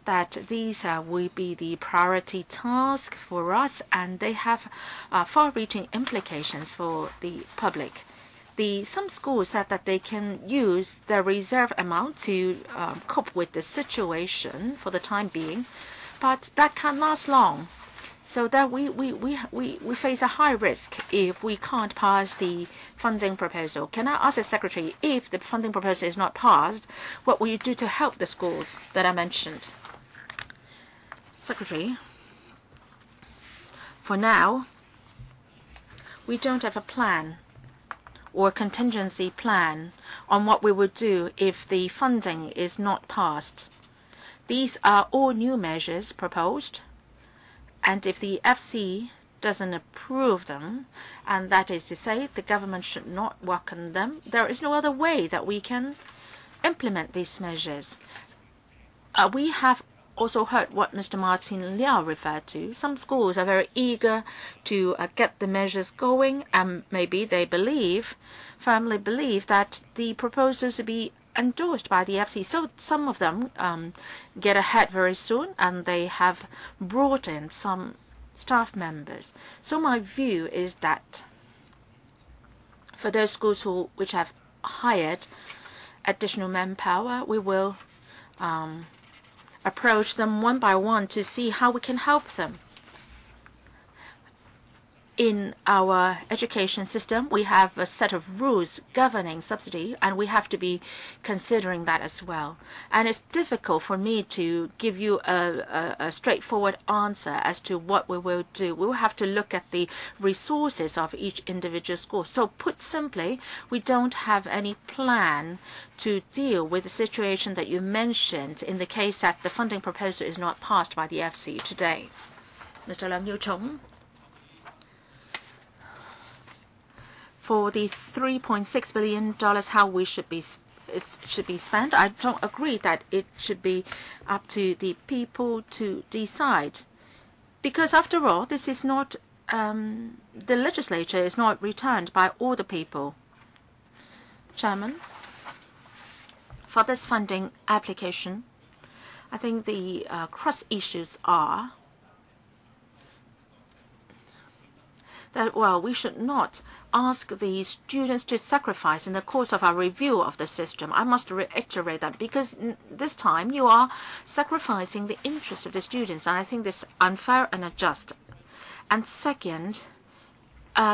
that these will be the priority task for us, and they have far-reaching implications for the public. Some schools said that they can use the reserve amount to cope with the situation for the time being, but that can't last long. So that we face a high risk if we can't pass the funding proposal. Can I ask the Secretary, if the funding proposal is not passed, what will you do to help the schools that I mentioned? Secretary, for now, we don't have a plan or contingency plan on what we would do if the funding is not passed. These are all new measures proposed. And if the FC doesn't approve them, and that is to say the government should not work on them, there is no other way that we can implement these measures. We have also heard what Mr. Martin Liao referred to. Some schools are very eager to get the measures going, and maybe they firmly believe that the proposals will be endorsed by the FC. So some of them get ahead very soon, and they have brought in some staff members. So my view is that for those schools which have hired additional manpower, we will approach them one by one to see how we can help them. In our education system, we have a set of rules governing subsidy, and we have to be considering that as well. And it's difficult for me to give you a straightforward answer as to what we will do. We will have to look at the resources of each individual school. So put simply, we don't have any plan to deal with the situation that you mentioned in the case that the funding proposal is not passed by the FC today. Mr. Leung Yiu-chung. For the $3.6 billion, how we should be spent, I don't agree that it should be up to the people to decide, because after all, this is not the legislature is not returned by all the people. Chairman, for this funding application, I think the cross issues are that, well, we should not ask the students to sacrifice in the course of our review of the system. I must reiterate that, because this time you are sacrificing the interest of the students, and I think this is unfair and unjust. And second,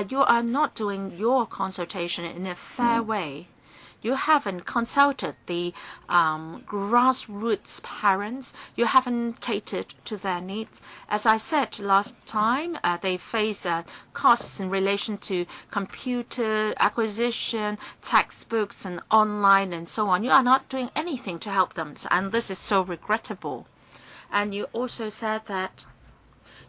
you are not doing your consultation in a fair way You haven't consulted the grassroots parents. You haven't catered to their needs. As I said last time, they face costs in relation to computer acquisition, textbooks, and online, and so on. You are not doing anything to help them, and this is so regrettable. And you also said that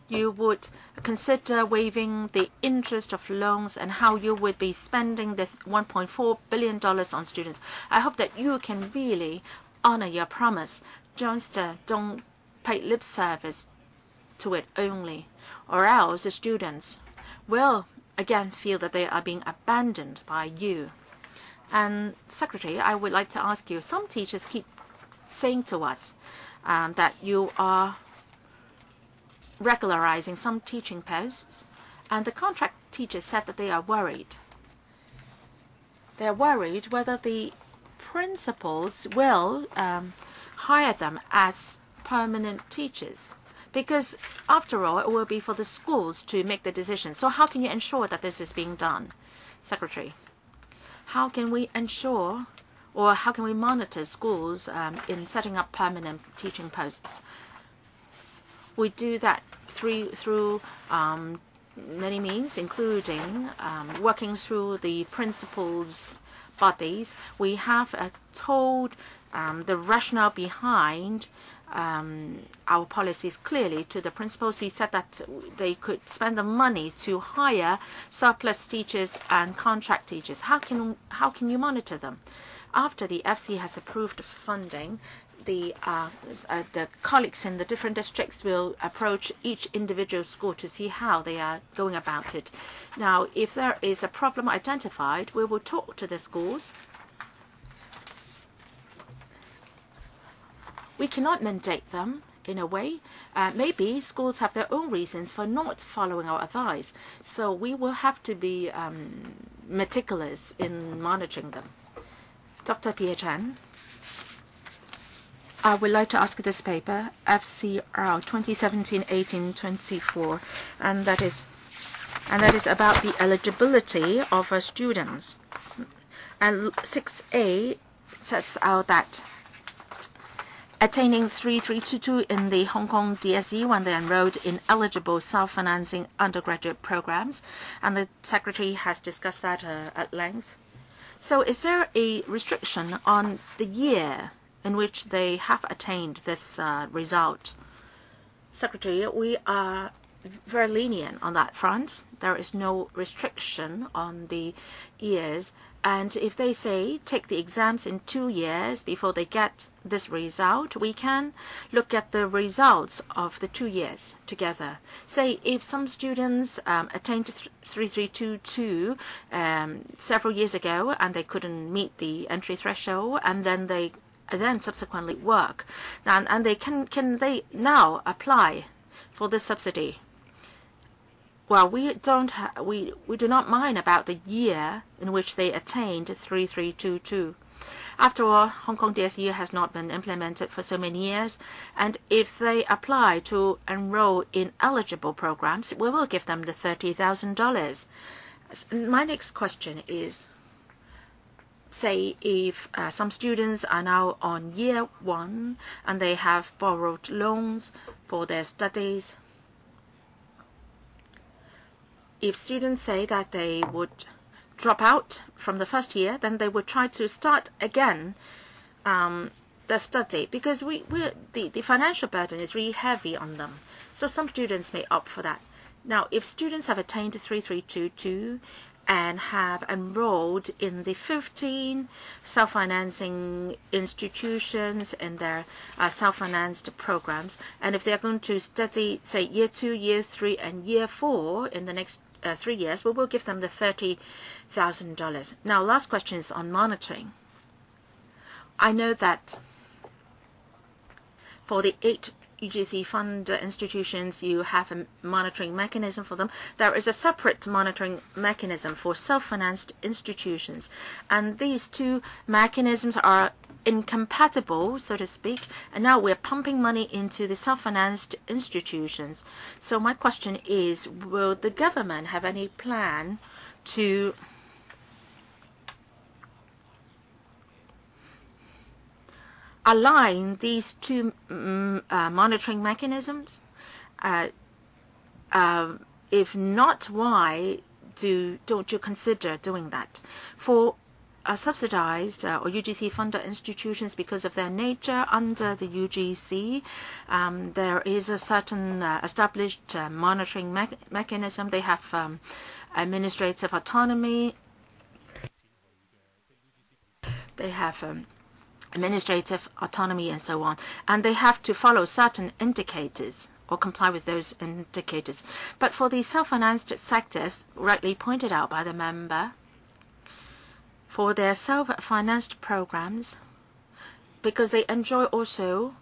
you would consider waiving the interest of loans and how you would be spending the $1.4 billion on students. I hope that you can really honor your promise. Just don't pay lip service to it only, or else the students will again feel that they are being abandoned by you. And Secretary, I would like to ask you, some teachers keep saying to us that you are regularizing some teaching posts, and the contract teachers said that they are worried. They are worried whether the principals will hire them as permanent teachers, because after all, it will be for the schools to make the decision. So how can you ensure that this is being done, Secretary? How can we ensure, or how can we monitor schools in setting up permanent teaching posts? We do that through many means, including working through the principals' bodies. We have told the rationale behind our policies clearly to the principals. We said that they could spend the money to hire surplus teachers and contract teachers. How can you monitor them? After the FC has approved funding, the colleagues in the different districts will approach each individual school to see how they are going about it. Now, if there is a problem identified, we will talk to the schools. We cannot mandate them in a way. Maybe schools have their own reasons for not following our advice. So we will have to be meticulous in monitoring them. Dr. Pierre Chan. I would like to ask this paper, FCR 2017-18-24, and that is about the eligibility of students. And 6A sets out that attaining 3322 in the Hong Kong DSE when they enrolled in eligible self-financing undergraduate programs, and the Secretary has discussed that at length. So is there a restriction on the year in which they have attained this result? Secretary, we are very lenient on that front. There is no restriction on the years. And if they say take the exams in 2 years before they get this result, we can look at the results of the 2 years together. Say if some students attained 3322 several years ago and they couldn't meet the entry threshold, and then they subsequently work, and they can they now apply for this subsidy? Well, we do not mind about the year in which they attained 3322. After all, Hong Kong DSE has not been implemented for so many years, and if they apply to enroll in eligible programs, we will give them the $30,000. My next question is, say if some students are now on year 1 and they have borrowed loans for their studies. If students say that they would drop out from the first year, then they would try to start again the study, because the financial burden is really heavy on them. So some students may opt for that. Now, if students have attained 3322 and have enrolled in the 15 self-financing institutions in their self-financed programs, and if they're going to study, say, year 2, year 3, and year 4 in the next 3 years, we will give them the $30,000. Now, last question is on monitoring. I know that for the 8 UGC fund institutions, you have a monitoring mechanism for them. There is a separate monitoring mechanism for self-financed institutions, and these two mechanisms are incompatible, so to speak, and now we're pumping money into the self-financed institutions. So my question is, will the government have any plan to align these two monitoring mechanisms? If not, why don't you consider doing that? For subsidized or UGC funded institutions, because of their nature under the UGC, there is a certain established monitoring mechanism. They have administrative autonomy. They have administrative autonomy and so on, and they have to follow certain indicators or comply with those indicators. But for the self-financed sectors, rightly pointed out by the member, for their self-financed programs, because they enjoy also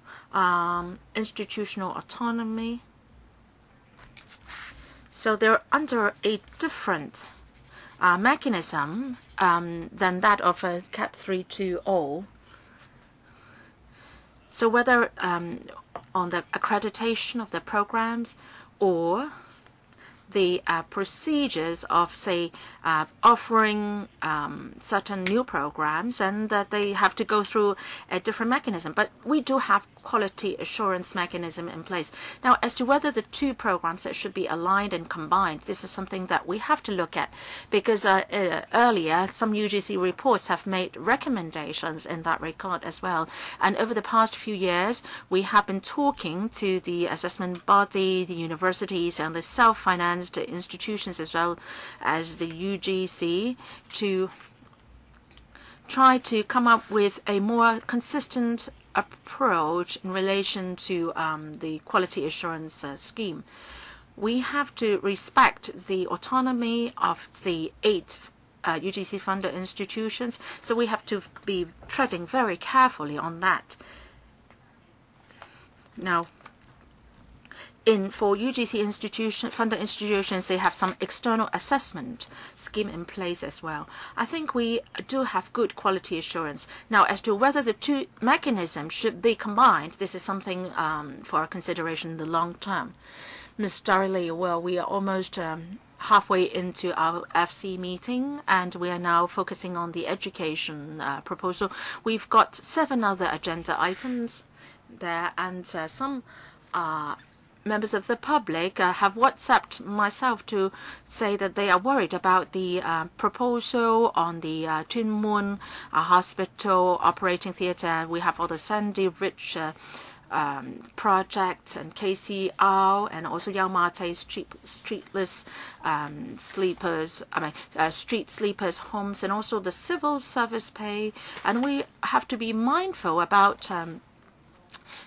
institutional autonomy, so they're under a different mechanism than that of CAP 320. So whether on the accreditation of the programs or the procedures of, say, offering certain new programs, and that they have to go through a different mechanism. But we do have quality assurance mechanism in place. Now, as to whether the two programs that should be aligned and combined, this is something that we have to look at, because earlier some UGC reports have made recommendations in that regard as well. And over the past few years, we have been talking to the assessment body, the universities, and the self-financed institutions as well as the UGC to try to come up with a more consistent approach in relation to the quality assurance scheme. We have to respect the autonomy of the 8 UGC funded institutions, so we have to be treading very carefully on that. Now, for UGC funded institutions, they have some external assessment scheme in place as well. I think we do have good quality assurance. Now, as to whether the two mechanisms should be combined, this is something for our consideration in the long term. Ms. Darley, well, we are almost halfway into our FC meeting, and we are now focusing on the education proposal. We've got 7 other agenda items there, and some members of the public have WhatsApped myself to say that they are worried about the proposal on the Tuen Mun Hospital operating theatre. We have all the Sandy Ridge projects and KCR, and also Yau Ma Tei streetless sleepers, street sleepers homes, and also the civil service pay. And we have to be mindful about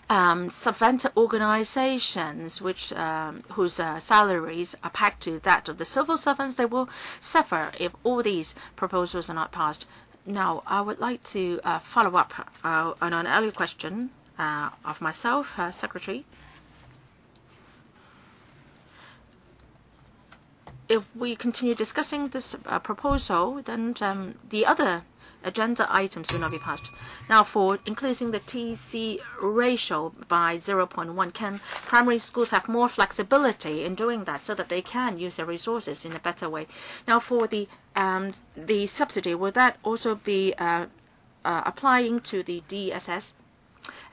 subvented organizations whose salaries are pegged to that of the civil servants. They will suffer if all these proposals are not passed. Now, I would like to follow up on an earlier question of myself, Secretary. If we continue discussing this proposal, then the other agenda items will not be passed. Now, for increasing the TC ratio by 0.1, can primary schools have more flexibility in doing that so that they can use their resources in a better way? Now, for the subsidy, will that also be applying to the DSS?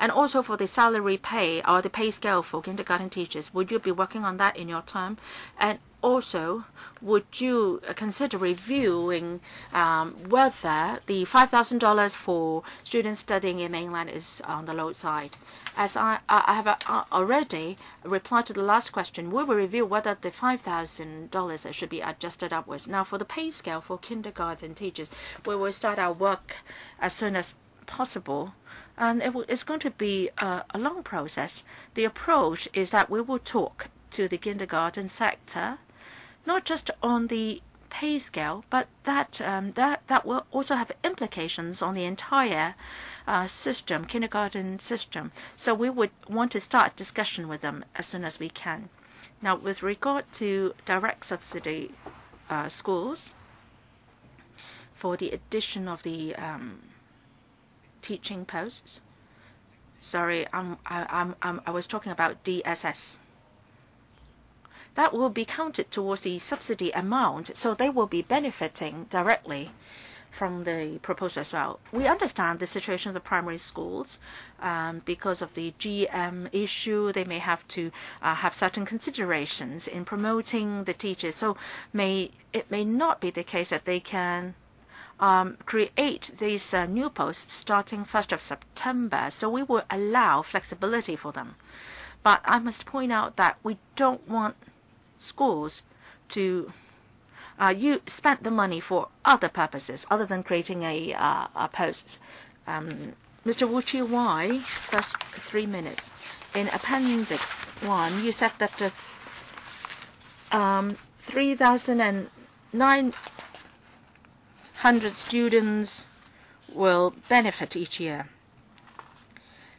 And also for the salary pay or the pay scale for kindergarten teachers, would you be working on that in your term? And also, would you consider reviewing whether the $5,000 for students studying in mainland is on the low side? As I have already replied to the last question, we will review whether the $5,000 should be adjusted upwards. Now, for the pay scale for kindergarten teachers, we will start our work as soon as possible. And it's going to be a long process. The approach is that we will talk to the kindergarten sector, not just on the pay scale, but that will also have implications on the entire system, kindergarten system. So we would want to start discussion with them as soon as we can. Now, with regard to direct subsidy schools, for the addition of the teaching posts. Sorry, I was talking about DSS. That will be counted towards the subsidy amount, so they will be benefiting directly from the proposal as well. We understand the situation of the primary schools because of the GM issue. They may have to have certain considerations in promoting the teachers. So it may not be the case that they can create these new posts starting 1st of September. So we will allow flexibility for them. But I must point out that we don't want schools to you spent the money for other purposes other than creating a post. Mr. Wu Chi Wai, first 3 minutes. In Appendix 1, you said that the 3,900 students will benefit each year.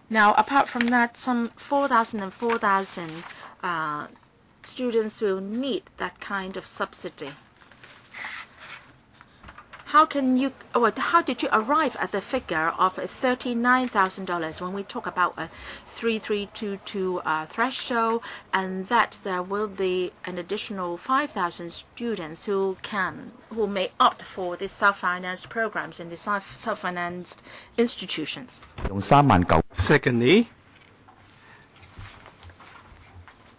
Now, apart from that, some 4,000 and 4,000 students will need that kind of subsidy. How did you arrive at the figure of $39,000 when we talk about a 3322 threshold, and that there will be an additional 5,000 students who may opt for these self-financed programs in the self-financed institutions? Secondly,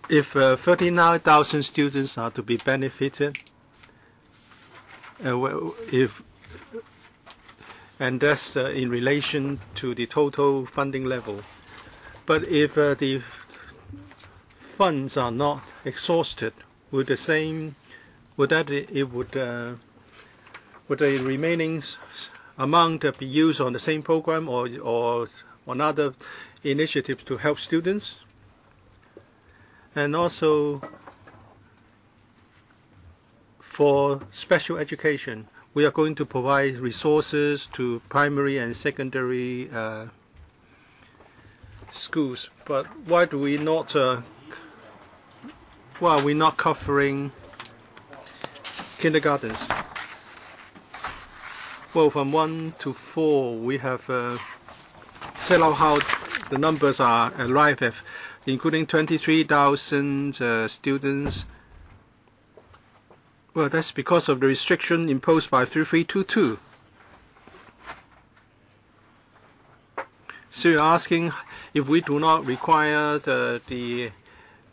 if 39,000 students are to be benefited, and that's in relation to the total funding level. But if the funds are not exhausted, would the remaining amount be used on the same program or on other initiatives to help students? And also, for special education, we are going to provide resources to primary and secondary schools. But why do we not? Why are we not covering kindergartens? Well, from 1 to 4, we have set out how the numbers are arrived at, including 23,000 students. Well, that's because of the restriction imposed by 3322. So you're asking if we do not require the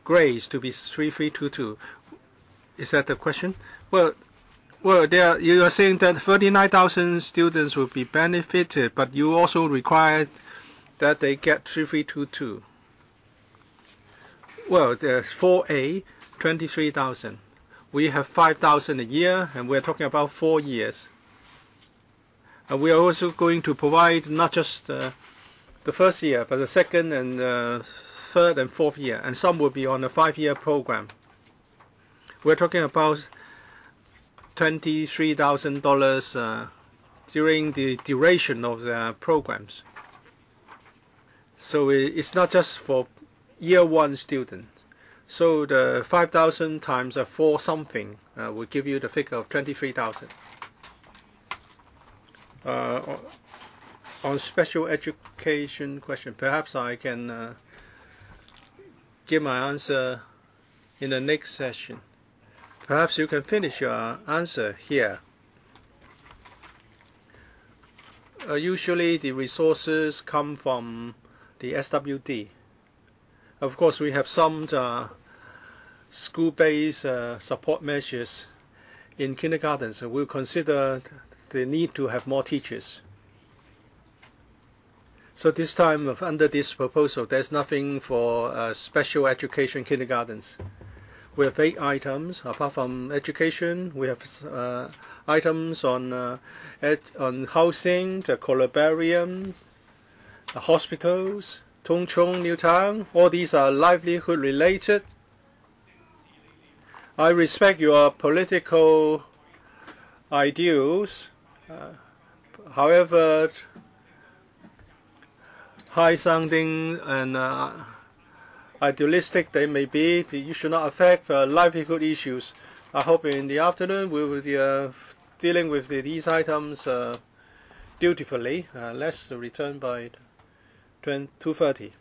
grades to be 3322. Is that the question? Well, you are saying that 39,000 students will be benefited, but you also require that they get 3322. Well, there's 4A, 23,000. We have 5,000 a year, and we're talking about 4 years. And we are also going to provide not just the first year, but the second and third and fourth year, and some will be on a 5-year program. We're talking about $23,000 during the duration of the programs. So it's not just for year 1 students. So the 5,000 times 4 something will give you the figure of 23,000. On special education question, perhaps I can give my answer in the next session. Perhaps you can finish your answer here. Usually the resources come from the SWD. Of course, we have some school-based support measures in kindergarten, so we'll consider the need to have more teachers. So this time, under this proposal, there's nothing for special education kindergartens. We have 8 items. Apart from education, we have items on housing, the columbarium, hospitals, Tung Chung, New Town. All these are livelihood related. I respect your political ideals. However high-sounding and idealistic they may be, you should not affect livelihood issues. I hope in the afternoon we will be dealing with these items dutifully. Let's return by 2:30.